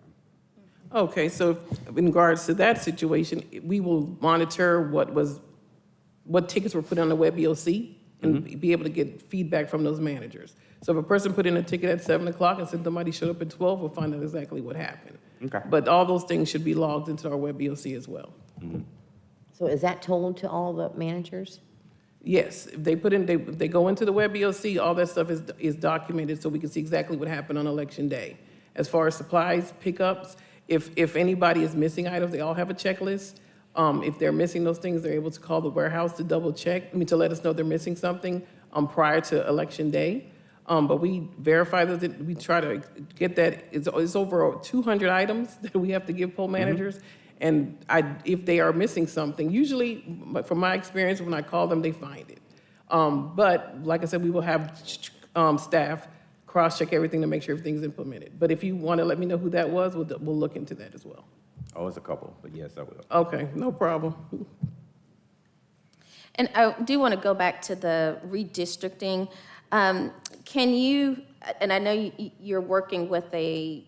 Okay, so in regards to that situation, we will monitor what tickets were put on the web EOC and be able to get feedback from those managers. So if a person put in a ticket at 7 o'clock and said somebody showed up at 12, we'll find out exactly what happened. Okay. But all those things should be logged into our web EOC as well. So is that told to all the managers? Yes, if they they go into the web EOC, all that stuff is documented so we can see exactly what happened on election day. As far as supplies, pickups, if anybody is missing items, they all have a checklist. If they're missing those things, they're able to call the warehouse to double check, to let us know they're missing something prior to election day. But we verify that we try to get that. It's over 200 items that we have to give poll managers. And if they are missing something, usually, from my experience, when I call them, they find it. But like I said, we will have staff cross-check everything to make sure everything's implemented. But if you want to let me know who that was, we'll look into that as well. Oh, it's a couple, but yes, I will. Okay, no problem. And I do want to go back to the redistricting. Can you, and I know you're working with a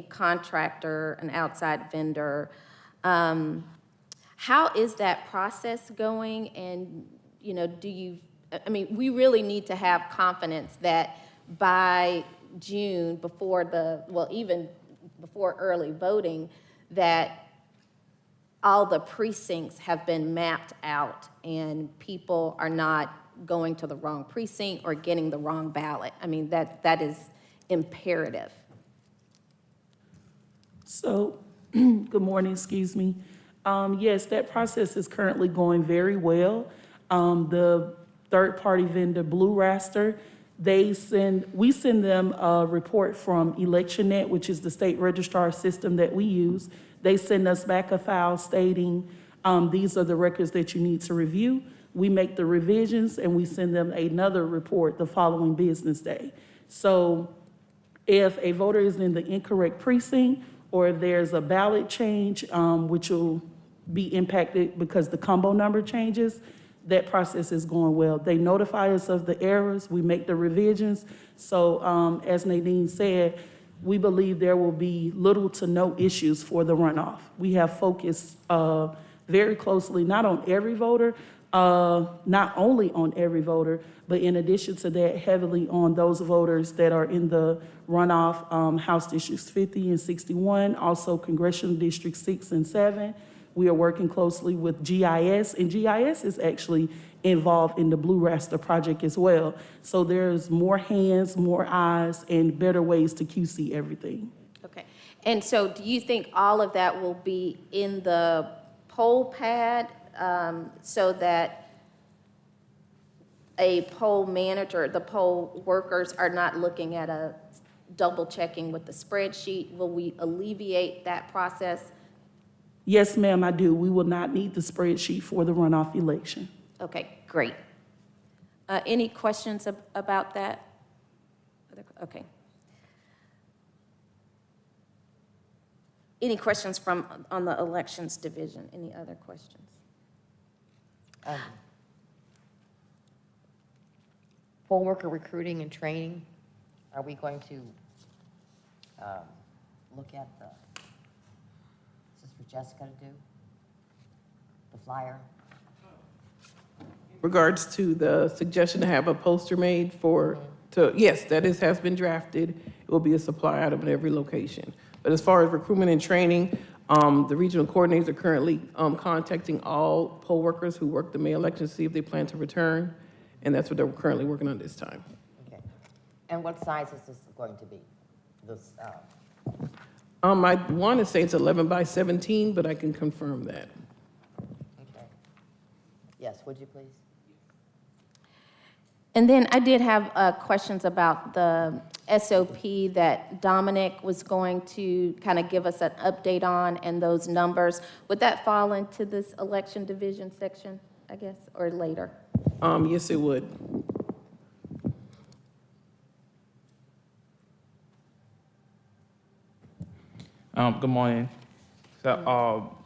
contractor, an outside vendor, How is that process going? And, you know, we really need to have confidence that by June, even before early voting, that all the precincts have been mapped out and people are not going to the wrong precinct or getting the wrong ballot. I mean, that is imperative. So, good morning, excuse me. Yes, that process is currently going very well. The third-party vendor, Blue Raster, we send them a report from ElectionNet, which is the state registrar system that we use. They send us back a file stating, these are the records that you need to review. We make the revisions and we send them another report the following business day. So if a voter is in the incorrect precinct or if there's a ballot change, which will be impacted because the combo number changes, that process is going well. They notify us of the errors, we make the revisions. So as Nadine said, we believe there will be little to no issues for the runoff. We have focused very closely, not on every voter, not only on every voter, but in addition to that, heavily on those voters that are in the runoff, House Districts 50 and 61, also Congressional Districts 6 and 7. We are working closely with GIS, and GIS is actually involved in the Blue Raster project as well. So there's more hands, more eyes, and better ways to QC everything. Okay. And so do you think all of that will be in the poll pad so that a poll manager, the poll workers are not looking at a double checking with the spreadsheet? Will we alleviate that process? Yes, ma'am, I do. We will not need the spreadsheet for the runoff election. Okay, great. Any questions about that? Okay. Any questions on the elections division? Any other questions? Poll worker recruiting and training, are we going to look at is this for Jessica to do? The flyer? Regards to the suggestion to have a poster made yes, that has been drafted. It will be a supply item at every location. But as far as recruitment and training, the regional coordinators are currently contacting all poll workers who work the May election to see if they plan to return, and that's what they're currently working on this time. Okay. And what size is this going to be? This, I want to say it's 11 by 17, but I can confirm that. okay. Yes, would you please? And then I did have questions about the SOP that Dominic was going to kind of give us an update on and those numbers. Would that fall into this election division section, I guess, or later? Yes, it would. Good morning. So,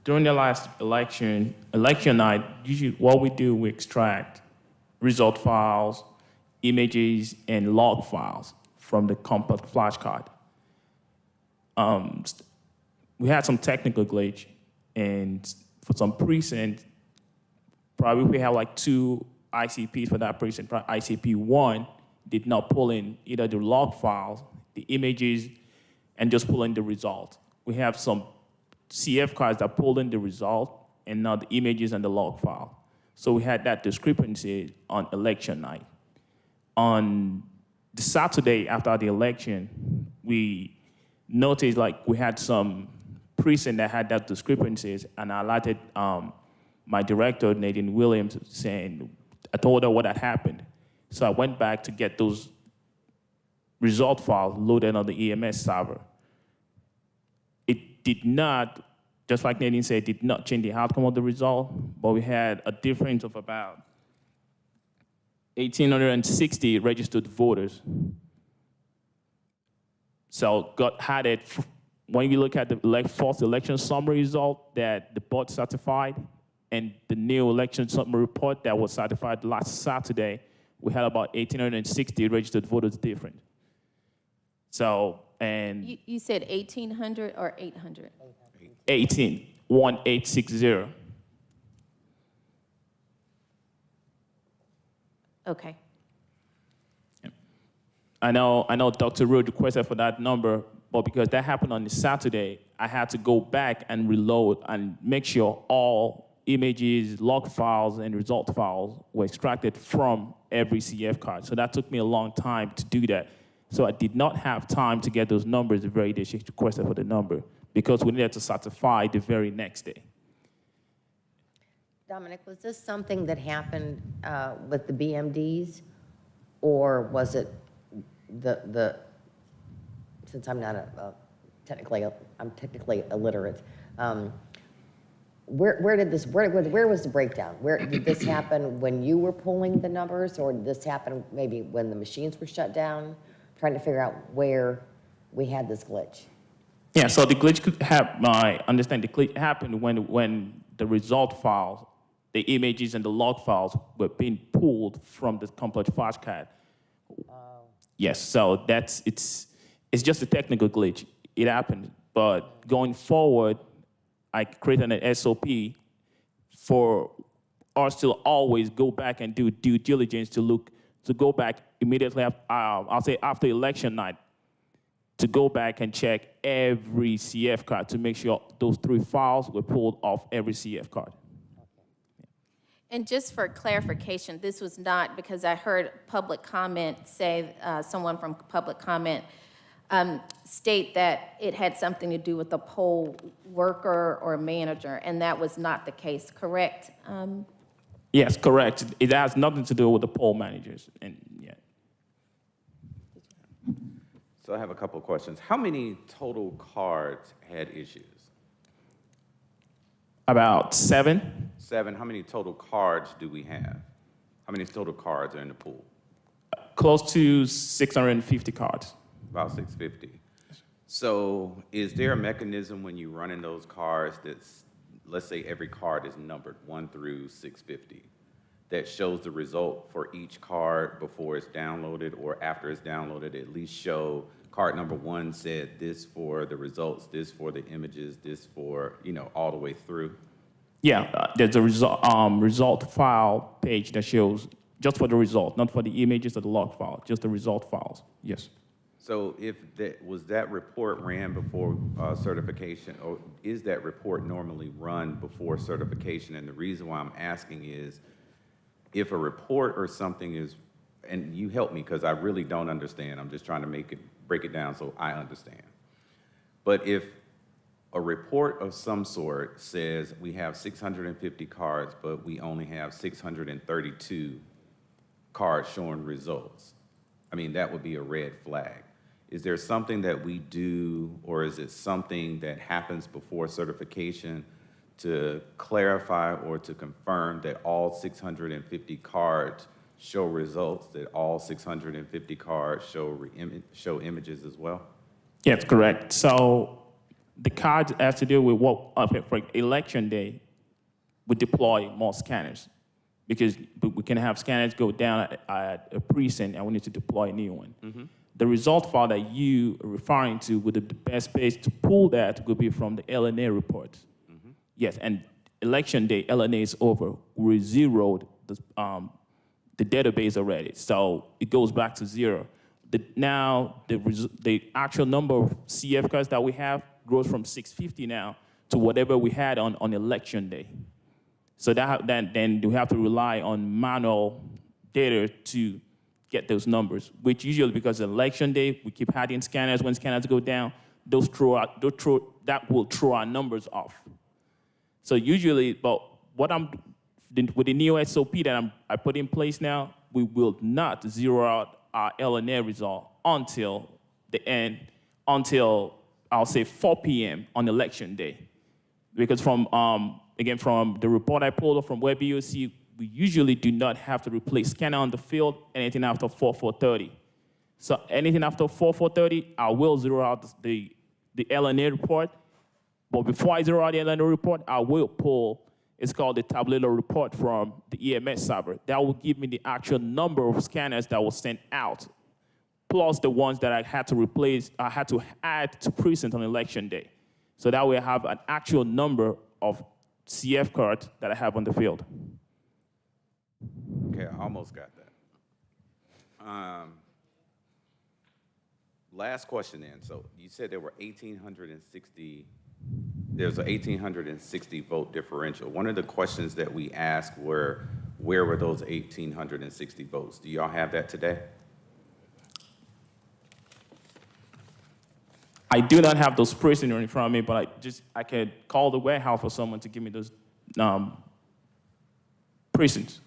during the last election night, usually what we do, we extract result files, images, and log files from the compact flashcard. We had some technical glitch, and for some precinct, probably we have like 2 ICPs for that precinct. ICP 1 did not pull in either the log files, the images, and just pull in the result. We have some CF cards that pulled in the result and not the images and the log file. So we had that discrepancy on election night. On the Saturday after the election, we noticed like we had some precinct that had that discrepancies, and I alerted my director, Nadine Williams, saying, I told her what had happened. So I went back to get those result files loaded on the EMS server. It did not, just like Nadine said, did not change the outcome of the result, but we had a difference of about 1,860 registered voters. So got had it, when you look at the false election summary result that the board certified and the new election summary report that was certified last Saturday, we had about 1,860 registered voters different. So, and You said 1,800 or 800? 18. 1860. Okay. I know Dr. Rood requested for that number, but because that happened on the Saturday, I had to go back and reload and make sure all images, log files, and result files were extracted from every CF card. So that took me a long time to do that. So I did not have time to get those numbers the very day she requested for the number because we needed to certify the very next day. Dominic, was this something that happened with the BMDs, or was it since I'm not I'm technically illiterate, where was the breakdown? Where did this happen when you were pulling the numbers, or did this happen maybe when the machines were shut down? Trying to figure out where we had this glitch. Yeah, so the glitch could happen, I understand the glitch happened when the result files, the images and the log files were being pulled from the complex flashcard. Yes, so it's just a technical glitch. It happened, but going forward, I created an SOP for us to always go back and do due diligence to go back immediately after, I'll say after election night, to go back and check every CF card to make sure those 3 files were pulled off every CF card. And just for clarification, this was not because I heard public comment say, someone from public comment state that it had something to do with the poll worker or manager, and that was not the case, correct? Yes, correct. It has nothing to do with the poll managers. And yeah. So I have a couple of questions. How many total cards had issues? About 7. 7. How many total cards do we have? How many total cards are in the pool? Close to 650 cards. About 650. So is there a mechanism when you run in those cards that's, let's say every card is numbered 1 through 650, that shows the result for each card before it's downloaded or after it's downloaded, at least show card number 1 said this for the results, this for the images, this for, all the way through? Yeah, there's a result file page that shows just for the result, not for the images or the log file, just the result files, yes. So was that report ran before certification, or is that report normally run before certification? And the reason why I'm asking is, if a report or something is, and you help me because I really don't understand, I'm just trying to break it down so I understand. But if a report of some sort says we have 650 cards, but we only have 632 cards showing results, I mean, that would be a red flag. Is there something that we do, or is it something that happens before certification to clarify or to confirm that all 650 cards show results, that all 650 cards show images as well? Yes, correct. So the card has to do with for election day, we deploy more scanners because we can have scanners go down at a precinct and we need to deploy a new one. Mm-hmm. The result file that you are referring to with the best place to pull that would be from the LNA report. Mm-hmm. Yes, and election day, LNA is over. We zeroed the database already, so it goes back to 0. Now the actual number of CF cards that we have grows from 650 now to whatever we had on election day. So then we have to rely on manual data to get those numbers, which usually because election day, we keep adding scanners. When scanners go down, that will throw our numbers off. So usually, but with the new SOP that I put in place now, we will not zero out our LNA result until I'll say 4 p.m. on election day. Because from the report I pulled up from WebEOC, we usually do not have to replace scanner on the field anything after 4:30. So anything after 4:30, I will zero out the LNA report. But before I zero out the LNA report, I will pull, it's called the tabular report from the EMS server. That will give me the actual number of scanners that were sent out, plus the ones that I had to add to precinct on election day. So that way I have an actual number of CF card that I have on the field. Okay, I almost got that. Last question then. So you said there were 1,860, there's a 1,860 vote differential. One of the questions that we asked were, where were those 1,860 votes? Do y'all have that today? I do not have those precincts in front of me, but I could call the warehouse for someone to give me those precincts.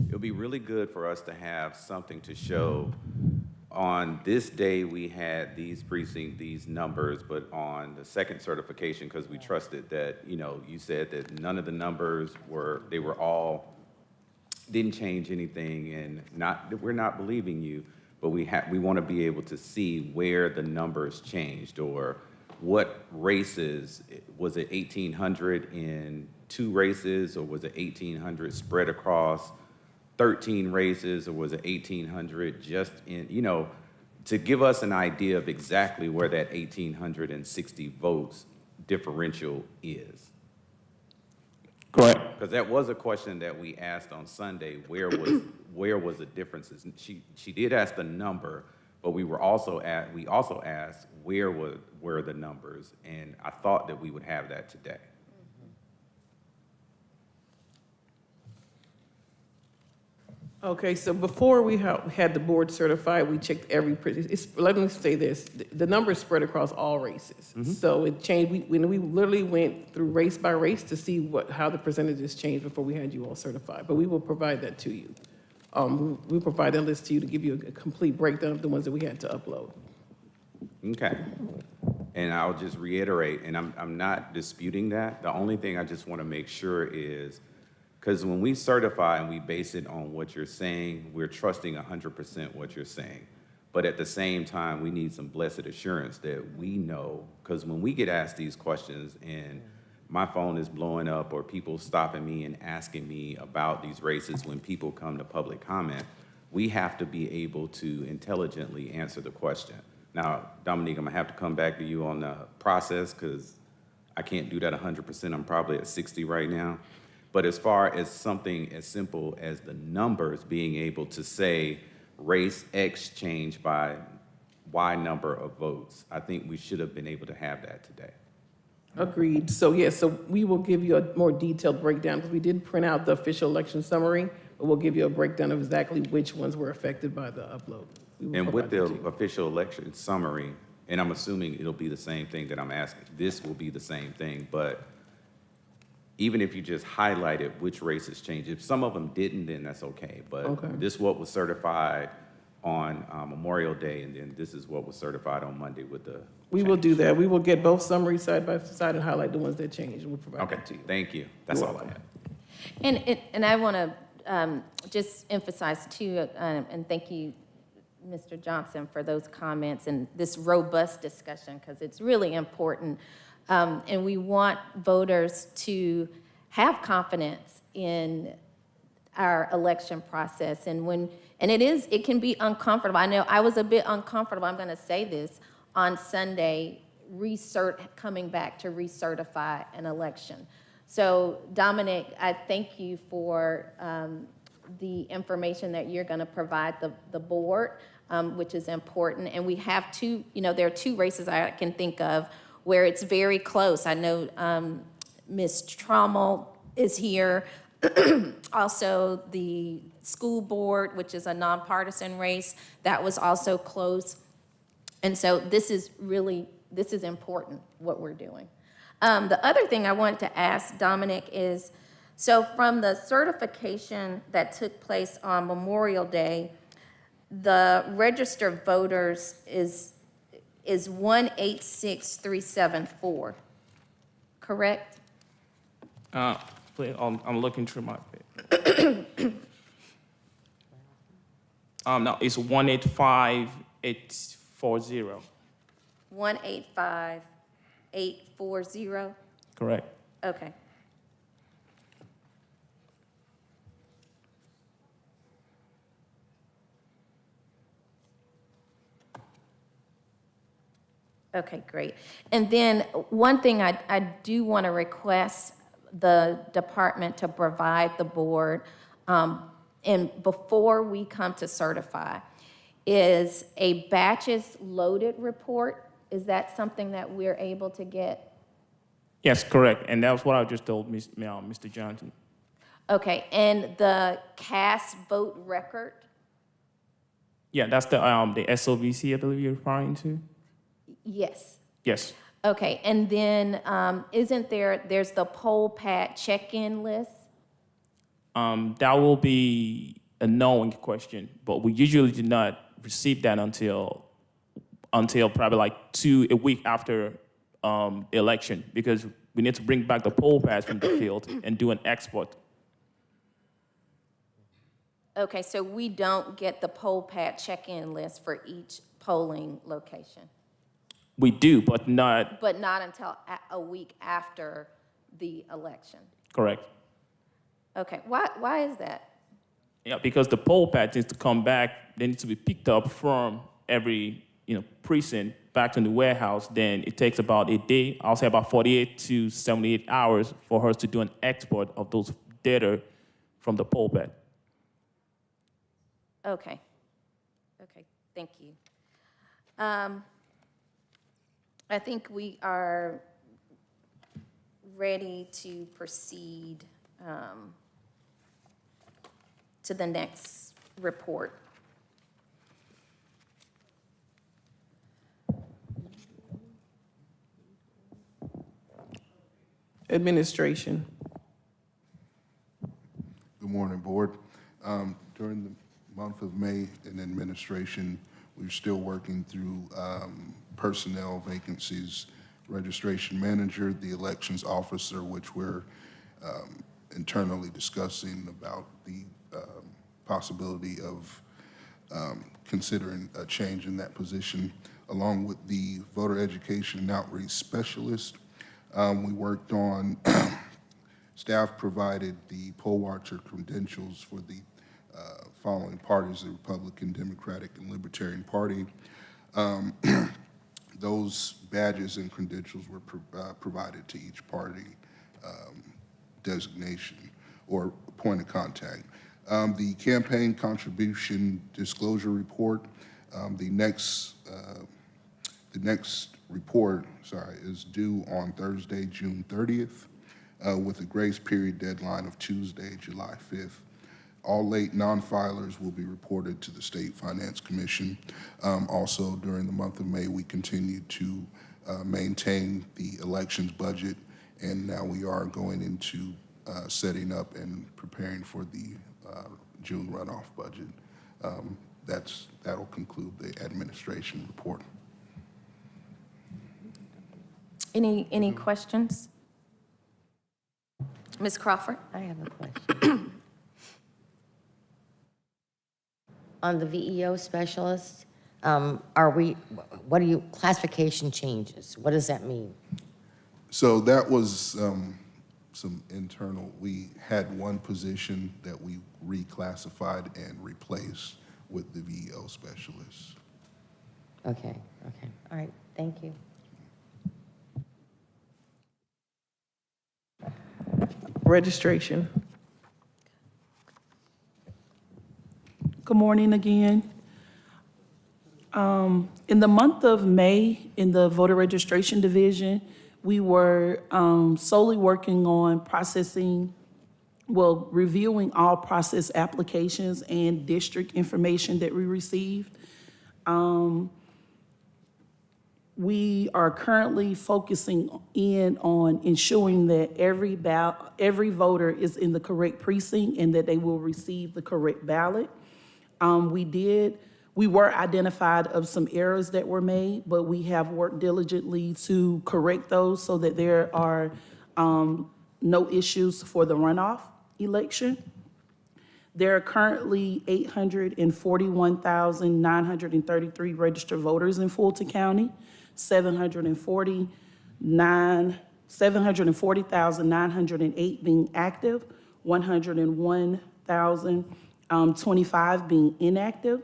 It'll be really good for us to have something to show. On this day, we had these precincts, these numbers, but on the second certification, because we trusted that, you said that none of the numbers they were all, didn't change anything, and we're not believing you, but we want to be able to see where the numbers changed, or what races, was it 1,800 in 2 races, or was it 1,800 spread across 13 races, or was it 1,800 just in, to give us an idea of exactly where that 1,860 votes differential is. Correct. Because that was a question that we asked on Sunday, where was the differences? And she did ask the number, but we also asked where were the numbers, and I thought that we would have that today. Okay, so before we had the board certified, we checked every, let me say this, the numbers spread across all races. So it changed, we literally went through race by race to see how the percentages changed before we had you all certified, but we will provide that to you. We'll provide that list to you to give you a complete breakdown of the ones that we had to upload. Okay. And I'll just reiterate, and I'm not disputing that. The only thing I just want to make sure is, because when we certify and we base it on what you're saying, we're trusting 100% what you're saying. But at the same time, we need some blessed assurance that we know, because when we get asked these questions and my phone is blowing up, or people stopping me and asking me about these races when people come to public comment, we have to be able to intelligently answer the question. Now, Dominique, I'm gonna have to come back to you on the process, because I can't do that 100%. I'm probably at 60 right now. But as far as something as simple as the numbers, being able to say race X changed by Y number of votes, I think we should have been able to have that today. Agreed. So yes, so we will give you a more detailed breakdown, because we did print out the official election summary, but we'll give you a breakdown of exactly which ones were affected by the upload. And with the official election summary, and I'm assuming it'll be the same thing that I'm asking, this will be the same thing, but even if you just highlighted which races changed, if some of them didn't, then that's okay. But this is what was certified on Memorial Day, and then this is what was certified on Monday with the We will do that. We will get both summaries side by side and highlight the ones that changed, and we'll provide that to you. Thank you. That's all I have. And I want to just emphasize too, and thank you, Mr. Johnson, for those comments and this robust discussion, because it's really important. And we want voters to have confidence in our election process. And it can be uncomfortable. I know I was a bit uncomfortable, I'm going to say this, on Sunday, coming back to recertify an election. So Dominic, I thank you for the information that you're going to provide the board, which is important. And we have there are 2 races I can think of where it's very close. I know Ms. Trommel is here. Also, the school board, which is a nonpartisan race, that was also close. And so this is important, what we're doing. The other thing I wanted to ask Dominic is, so from the certification that took place on Memorial Day, the registered voters is 186,374, correct? Please, I'm looking through my paper. No, it's 185,840. 185,840? Correct. Okay. Okay, great. And then one thing I do want to request the department to provide the board, and before we come to certify, is a batches loaded report. Is that something that we're able to get? Yes, correct. And that was what I just told Mr. Johnson. Okay, and the cast vote record? Yeah, that's the SOVC, I believe you're referring to. Yes. Yes. Okay, and then there's the poll pad check-in list? That will be a knowing question, but we usually do not receive that until probably like a week after election, because we need to bring back the poll pads from the field and do an export. Okay, so we don't get the poll pad check-in list for each polling location? We do, but not But not until a week after the election? correct. Okay, why is that? Yeah, because the poll pads need to come back, they need to be picked up from every precinct back to the warehouse. Then it takes about a day, I'll say about 48 to 78 hours for us to do an export of those data from the poll pad. Okay, thank you. I think we are ready to proceed to the next report. Administration. Good morning, Board. During the month of May in administration, we're still working through personnel vacancies, registration manager, the elections officer, which we're internally discussing about the possibility of considering a change in that position, along with the voter education and outreach specialist. We worked on, staff provided the poll watcher credentials for the following parties, the Republican, Democratic, and Libertarian Party. Those badges and credentials were provided to each party designation or point of contact. The campaign contribution disclosure report, the next report, is due on Thursday, June 30th, with a grace period deadline of Tuesday, July 5th. All late non-filers will be reported to the State Finance Commission. Also, during the month of May, we continued to maintain the elections budget, and now we are going into setting up and preparing for the June runoff budget. That'll conclude the administration report. Any questions? Ms. Crawford? I have a question. On the VEO specialist, classification changes, what does that mean? So that was some internal, we had one position that we reclassified and replaced with the VEO specialist. Okay, all right, thank you. Registration. Good morning again. In the month of May, in the voter registration division, we were solely working on reviewing all process applications and district information that we received. We are currently focusing in on ensuring that every voter is in the correct precinct and that they will receive the correct ballot. We were identified of some errors that were made, but we have worked diligently to correct those so that there are no issues for the runoff election. There are currently 841,933 registered voters in Fulton County, 740,908 being active, 101,025 being inactive.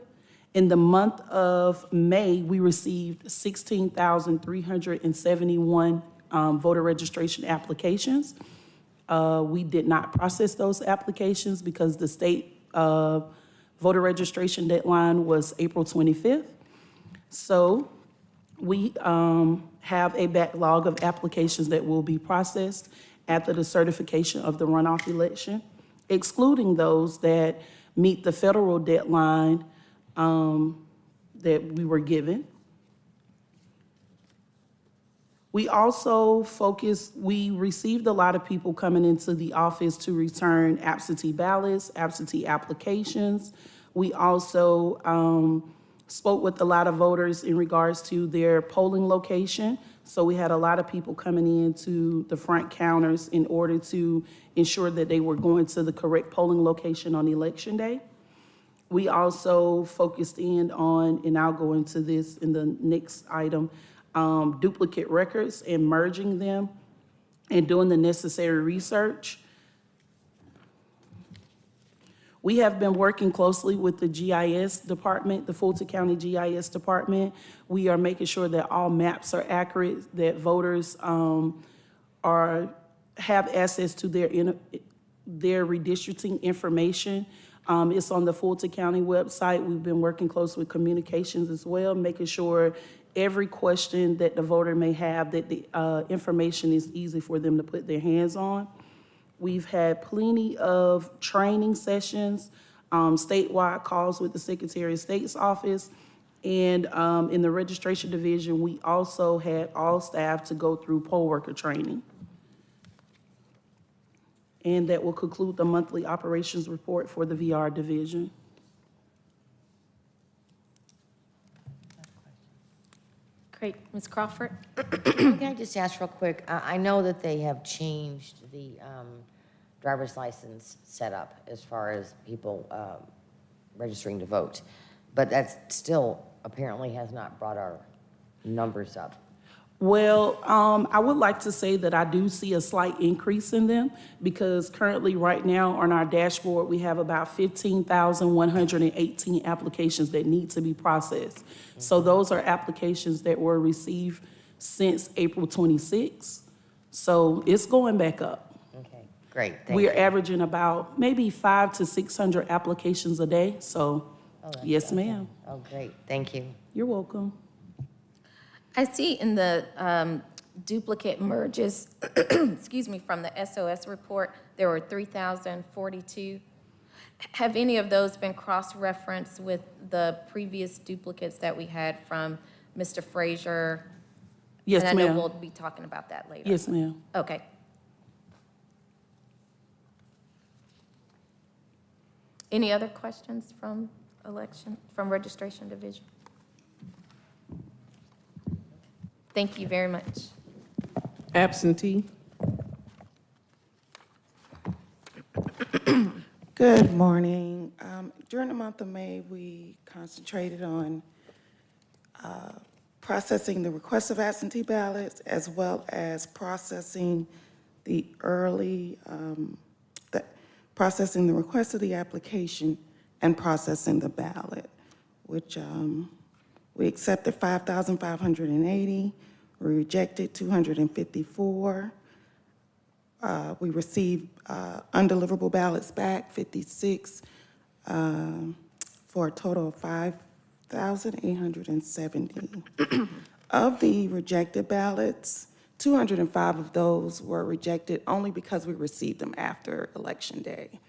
In the month of May, we received 16,371 voter registration applications. We did not process those applications because the state voter registration deadline was April 25th. So we have a backlog of applications that will be processed after the certification of the runoff election, excluding those that meet the federal deadline that we were given. We also we received a lot of people coming into the office to return absentee ballots, absentee applications. We also spoke with a lot of voters in regards to their polling location. So we had a lot of people coming into the front counters in order to ensure that they were going to the correct polling location on election day. We also focused in on, and I'll go into this in the next item, duplicate records and merging them and doing the necessary research. We have been working closely with the GIS department, the Fulton County GIS department. We are making sure that all maps are accurate, that voters have access to their redistricting information. It's on the Fulton County website. We've been working close with communications as well, making sure every question that the voter may have, that the information is easy for them to put their hands on. We've had plenty of training sessions, statewide calls with the Secretary of State's office. And in the registration division, we also had all staff to go through poll worker training. And that will conclude the monthly operations report for the VR division. Great, Ms. Crawford? Can I just ask real quick? I know that they have changed the driver's license setup as far as people registering to vote, but that still apparently has not brought our numbers up. Well, I would like to say that I do see a slight increase in them because currently right now on our dashboard, we have about 15,118 applications that need to be processed. So those are applications that were received since April 26th. So it's going back up. Okay, great, thank you. We're averaging about maybe 500 to 600 applications a day. So yes, ma'am. Oh, great, thank you. You're welcome. I see in the duplicate merges, excuse me, from the SOS report, there were 3,042. Have any of those been cross-referenced with the previous duplicates that we had from Mr. Frazier? Yes, And I know ma'am. we'll be talking about that later. Yes, ma'am. Okay. Any other questions from registration division? Thank you very much. Absentee. Good morning. During the month of May, we concentrated on processing the request of absentee ballots as well as processing the processing the request of the application and processing the ballot, which we accepted 5,580. We rejected 254. We received undeliverable ballots back, 56, for a total of 5,870. Of the rejected ballots, 205 of those were rejected only because we received them after Election Day.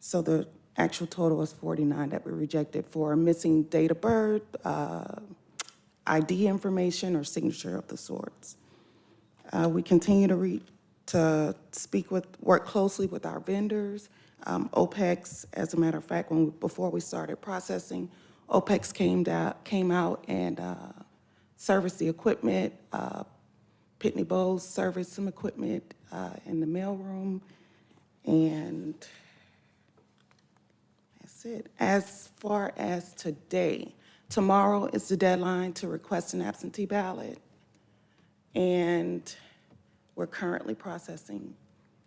So the actual total was 49 that we rejected for missing date of birth, ID information, or signature of the sorts. We continue to work closely with our vendors. OPEX, as a matter of fact, before we started processing, OPEX came out and serviced the equipment. Pitney Bowes serviced some equipment in the mailroom, and that's it. As far as today, tomorrow is the deadline to request an absentee ballot, and we're currently processing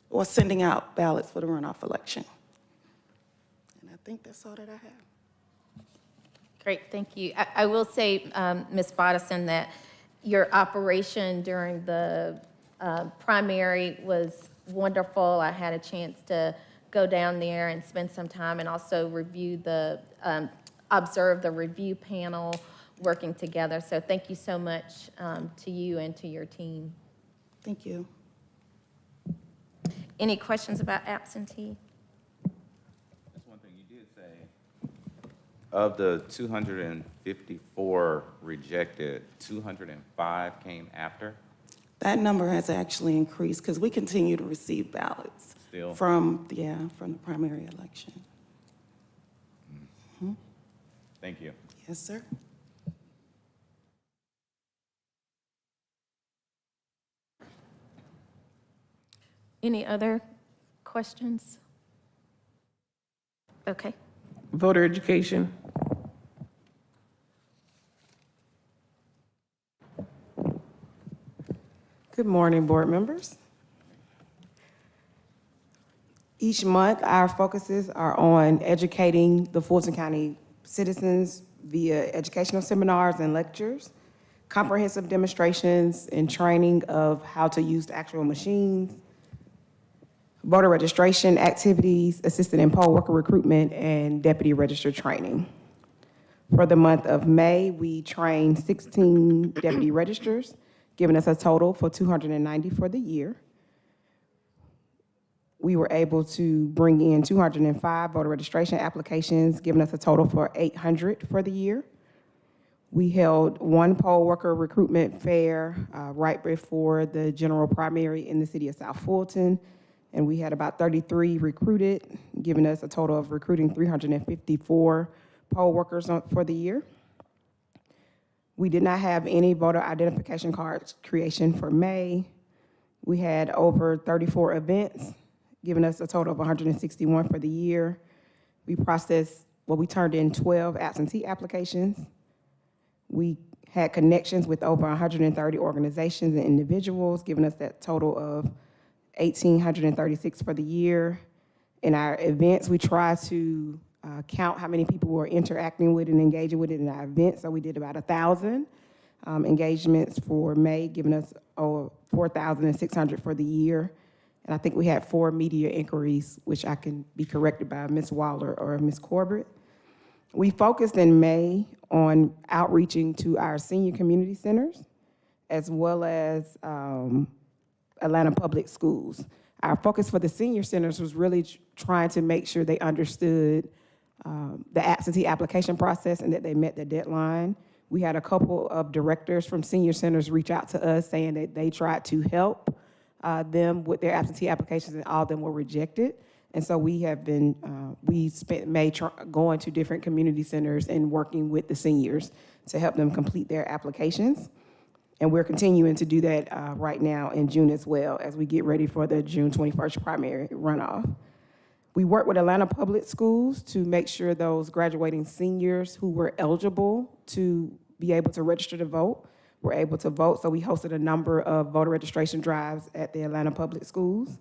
or sending out ballots for the runoff election. And I think that's all that I have. Great, thank you. I will say, Ms. Bodison, that your operation during the primary was wonderful. I had a chance to go down there and spend some time and also review observe the review panel working together. So thank you so much to you and to your team. Thank you. Any questions about absentee? That's one thing you did say. Of the 254 rejected, 205 came after? That number has actually increased because we continue to receive ballots Still? from the primary election. Thank you. Yes, sir. Any other questions? Okay. Voter education. Good morning, board members. Each month, our focuses are on educating the Fulton County citizens via educational seminars and lectures, comprehensive demonstrations and training of how to use the actual machines, voter registration activities, assistant and poll worker recruitment, and deputy register training. For the month of May, we trained 16 deputy registers, giving us a total for 290 for the year. We were able to bring in 205 voter registration applications, giving us a total for 800 for the year. We held one poll worker recruitment fair right before the general primary in the city of South Fulton, and we had about 33 recruited, giving us a total of recruiting 354 poll workers for the year. We did not have any voter identification card creation for May. We had over 34 events, giving us a total of 161 for the year. We turned in 12 absentee applications. We had connections with over 130 organizations and individuals, giving us that total of 1,836 for the year. In our events, we try to count how many people were interacting with and engaging with it in our events. So we did about 1,000 engagements for May, giving us over 4,600 for the year. And I think we had 4 media inquiries, which I can be corrected by Ms. Waller or Ms. Corbett. We focused in May on outreaching to our senior community centers, as well as Atlanta Public Schools. Our focus for the senior centers was really trying to make sure they understood the absentee application process and that they met the deadline. We had a couple of directors from senior centers reach out to us saying that they tried to help them with their absentee applications and all of them were rejected. And so we spent May going to different community centers and working with the seniors to help them complete their applications. And we're continuing to do that right now in June as well as we get ready for the June 21st primary runoff. We work with Atlanta Public Schools to make sure those graduating seniors who were eligible to be able to register to vote were able to vote. So we hosted a number of voter registration drives at the Atlanta Public Schools.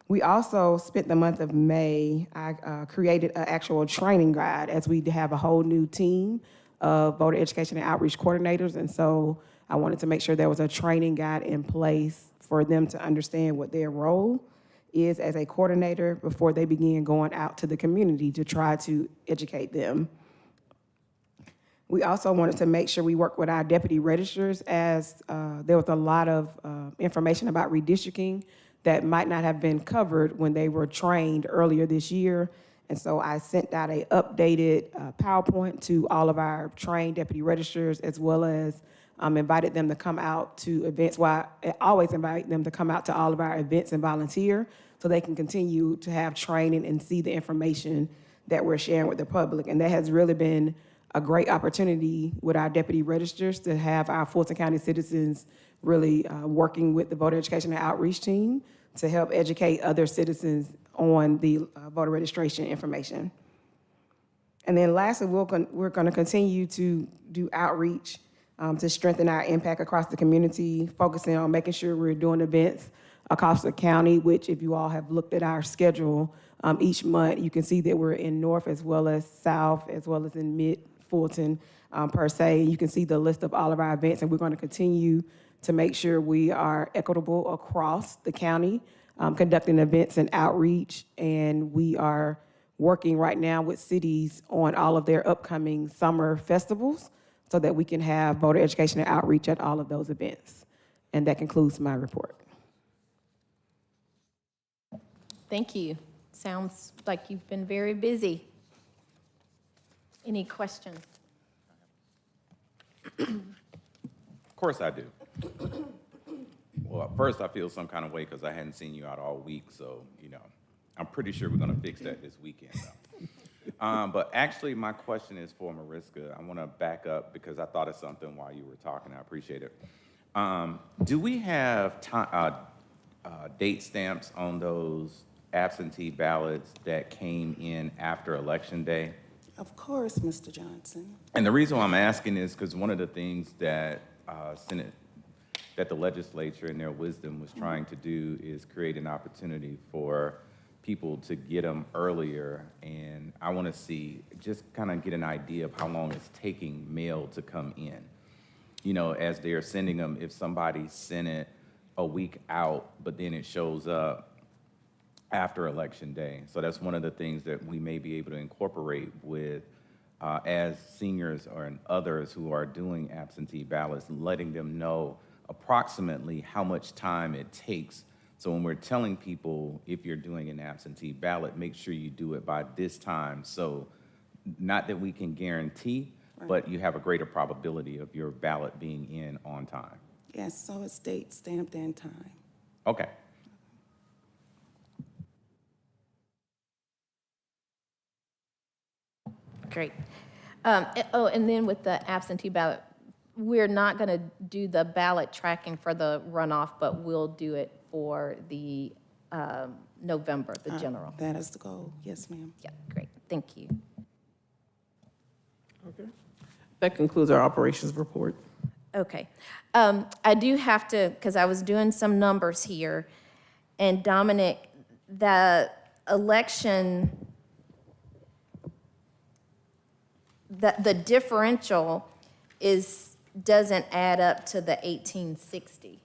We also spent the month of May, I created an actual training guide as we have a whole new team of voter education and outreach coordinators. And so I wanted to make sure there was a training guide in place for them to understand what their role is as a coordinator before they begin going out to the community to try to educate them. We also wanted to make sure we work with our deputy registers as there was a lot of information about redistricting that might not have been covered when they were trained earlier this year. And so I sent out an updated PowerPoint to all of our trained deputy registers, as well as invited them to come out to events. Well, I always invite them to come out to all of our events and volunteer so they can continue to have training and see the information that we're sharing with the public. And that has really been a great opportunity with our deputy registers to have our Fulton County citizens really working with the voter education and outreach team to help educate other citizens on the voter registration information. And then lastly, we're going to continue to do outreach to strengthen our impact across the community, focusing on making sure we're doing events across the county, which if you all have looked at our schedule each month, you can see that we're in North as well as South, as well as in Mid-Fulton per se. You can see the list of all of our events, and we're going to continue to make sure we are equitable across the county conducting events and outreach, and we are working right now with cities on all of their upcoming summer festivals so that we can have voter education and outreach at all of those events. And that concludes my report. Thank you. Sounds like you've been very busy. Any questions? Of course I do. Well, first, I feel some kind of way because I hadn't seen you out all week, so, I'm pretty sure we're going to fix that this weekend, though. But actually, my question is for Mariska. I want to back up because I thought of something while you were talking. I appreciate it. Do we have date stamps on those absentee ballots that came in after Election Day? Of course, Mr. Johnson. And the reason why I'm asking is because one of the things that that the legislature in their wisdom was trying to do is create an opportunity for people to get them earlier. And I want to just kind of get an idea of how long it's taking mail to come in. As they're sending them, if somebody sent it a week out, but then it shows up after Election Day. So that's one of the things that we may be able to incorporate with as seniors or others who are doing absentee ballots, letting them know approximately how much time it takes. So when we're telling people, if you're doing an absentee ballot, make sure you do it by this time. So not that we can guarantee, but you have a greater probability of your ballot being in on time. Yes, so it's date stamped and time. Okay. Great. And then with the absentee ballot, we're not going to do the ballot tracking for the runoff, but we'll do it for the November, the general. That is the goal. Yes, ma'am. Yeah, great. Thank you. Okay. That concludes our operations report. Okay. I do have to, because I was doing some numbers here, and Dominic, the election, the differential doesn't add up to the 1860.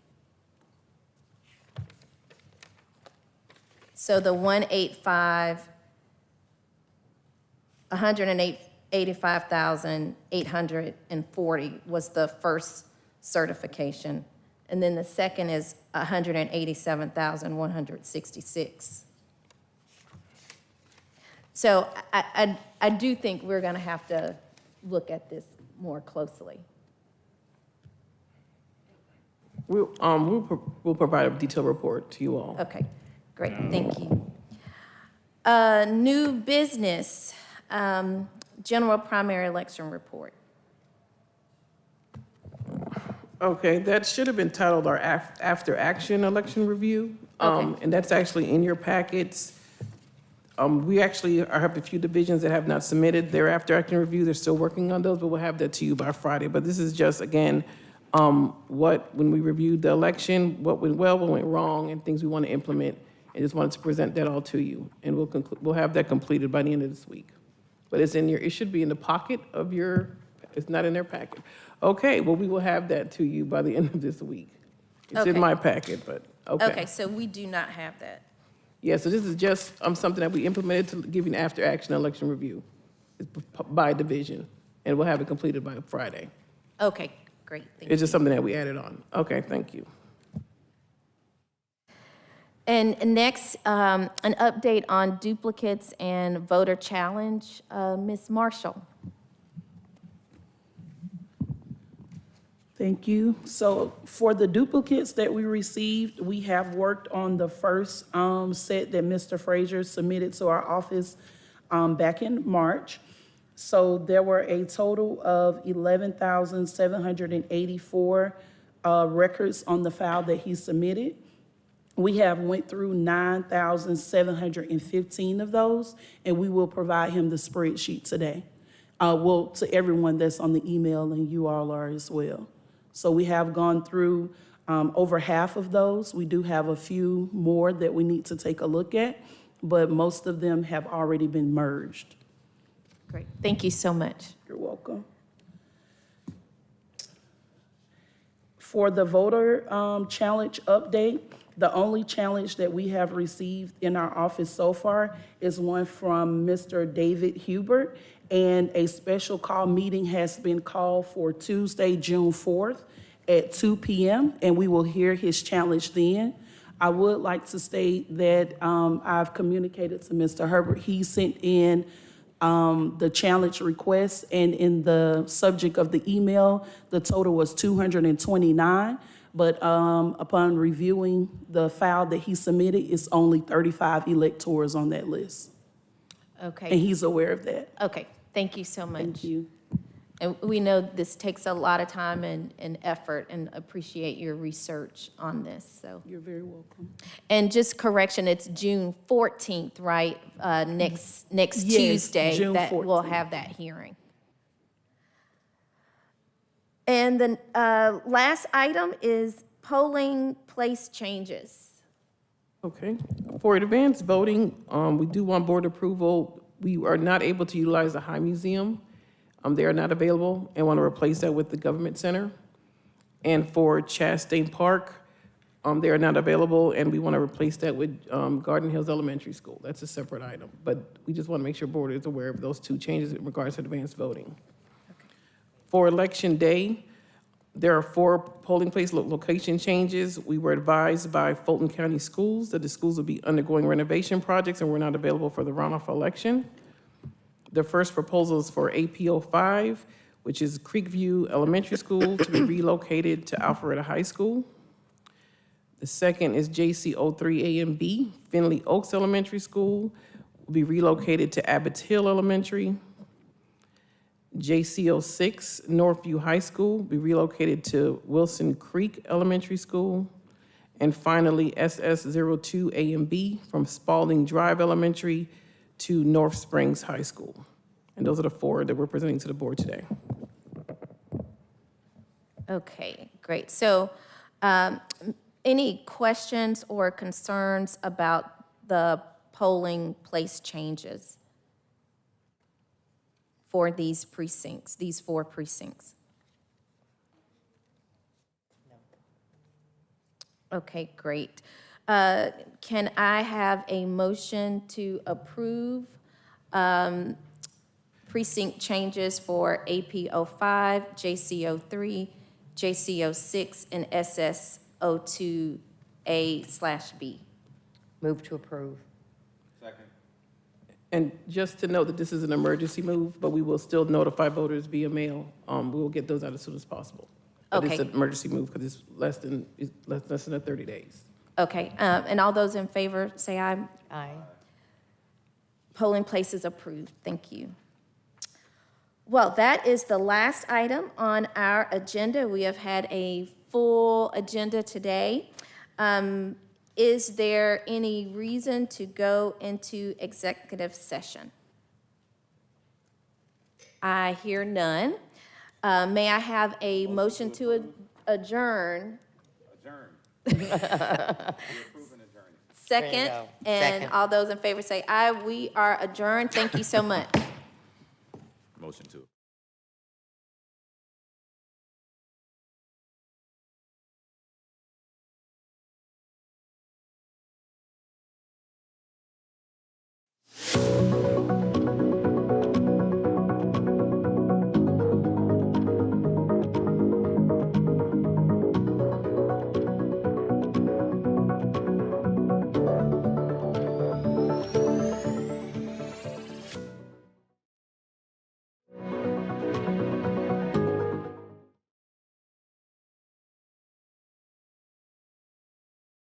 So the 185,840 was the first certification. And then the second is 187,166. So I do think we're going to have to look at this more closely. We'll provide a detailed report to you all. Okay, great, thank you. New business, general primary election report. Okay, that should have been titled our after action election review. Okay. And that's actually in your packets. We actually have a few divisions that have not submitted their after action review. They're still working on those, but we'll have that to you by Friday. But this is just, again, when we reviewed the election, what went well, what went wrong, and things we want to implement. And just wanted to present that all to you. And we'll have that completed by the end of this week. But it should be in the pocket of it's not in their packet. Okay, well, we will have that to you by the end of this week. It's Okay. in my packet, but okay. Okay, so we do not have that. Yeah, so this is just something that we implemented to give you an after-action election review. It's by division, and we'll have it completed by Friday. Okay, great, thank you. It's just something that we added on. Okay, thank you. And next, an update on duplicates and voter challenge. Ms. Marshall. Thank you. So for the duplicates that we received, we have worked on the first set that Mr. Frazier submitted to our office back in March. So there were a total of 11,784 records on the file that he submitted. We have went through 9,715 of those, and we will provide him the spreadsheet today. To everyone that's on the email, and you all are as well. So we have gone through over half of those. We do have a few more that we need to take a look at, but most of them have already been merged. Great, thank you so much. You're welcome. For the voter challenge update, The only challenge that we have received in our office so far is one from Mr. David Hubert, and a special call meeting has been called for Tuesday, June 4th at 2 p.m., and we will hear his challenge then. I would like to state that I've communicated to Mr. Herbert. He sent in the challenge request, and in the subject of the email, the total was 229. But upon reviewing the file that he submitted, it's only 35 electors on that list. Okay. And he's aware of that. Okay, thank you so much. Thank you. And we know this takes a lot of time and effort, and appreciate your research on this, so. You're very welcome. And just correction, it's June 14th, right? Next Yes, Tuesday June that we'll 14th. have that hearing. And the last item is polling place changes. Okay. For advanced voting, we do want board approval. We are not able to utilize the High Museum. They are not available, and want to replace that with the Government Center. And for Chastain Park, they are not available, and we want to replace that with Garden Hills Elementary School. That's a separate item, but we just want to make sure board is aware of those two changes in regards to advanced voting. For Election Day, there are 4 polling place location changes. We were advised by Fulton County Schools that the schools will be undergoing renovation projects and were not available for the runoff election. The first proposal is for AP05, which is Creekview Elementary School to be relocated to Alpharetta High School. The second is JC03A and B, Finley Oaks Elementary School, will be relocated to Abbott's Hill Elementary. JC06, Northview High School, will be relocated to Wilson Creek Elementary School. And finally, SS02A and B, from Spalding Drive Elementary to North Springs High School. And those are the 4 that we're presenting to the board today. Okay, great. So any questions or concerns about the polling place changes for these precincts, these 4 precincts? Okay, great. Can I have a motion to approve precinct changes for AP05, JC03, JC06, and SS02A/B? Move to approve. And just to note that this is an emergency move, but we will still notify voters via mail. We will get those out as soon as possible. But it's Okay. an emergency move because it's less than 30 days. Okay, and all those in favor, say aye. Aye. Polling places approved. Thank you. Well, that is the last item on our agenda. We have had a full agenda today. Is there any reason to go into executive session? I hear none. May I have a motion to adjourn? Second, go. and Second. all those in favor say aye. We are adjourned. Thank you so much. Motion to.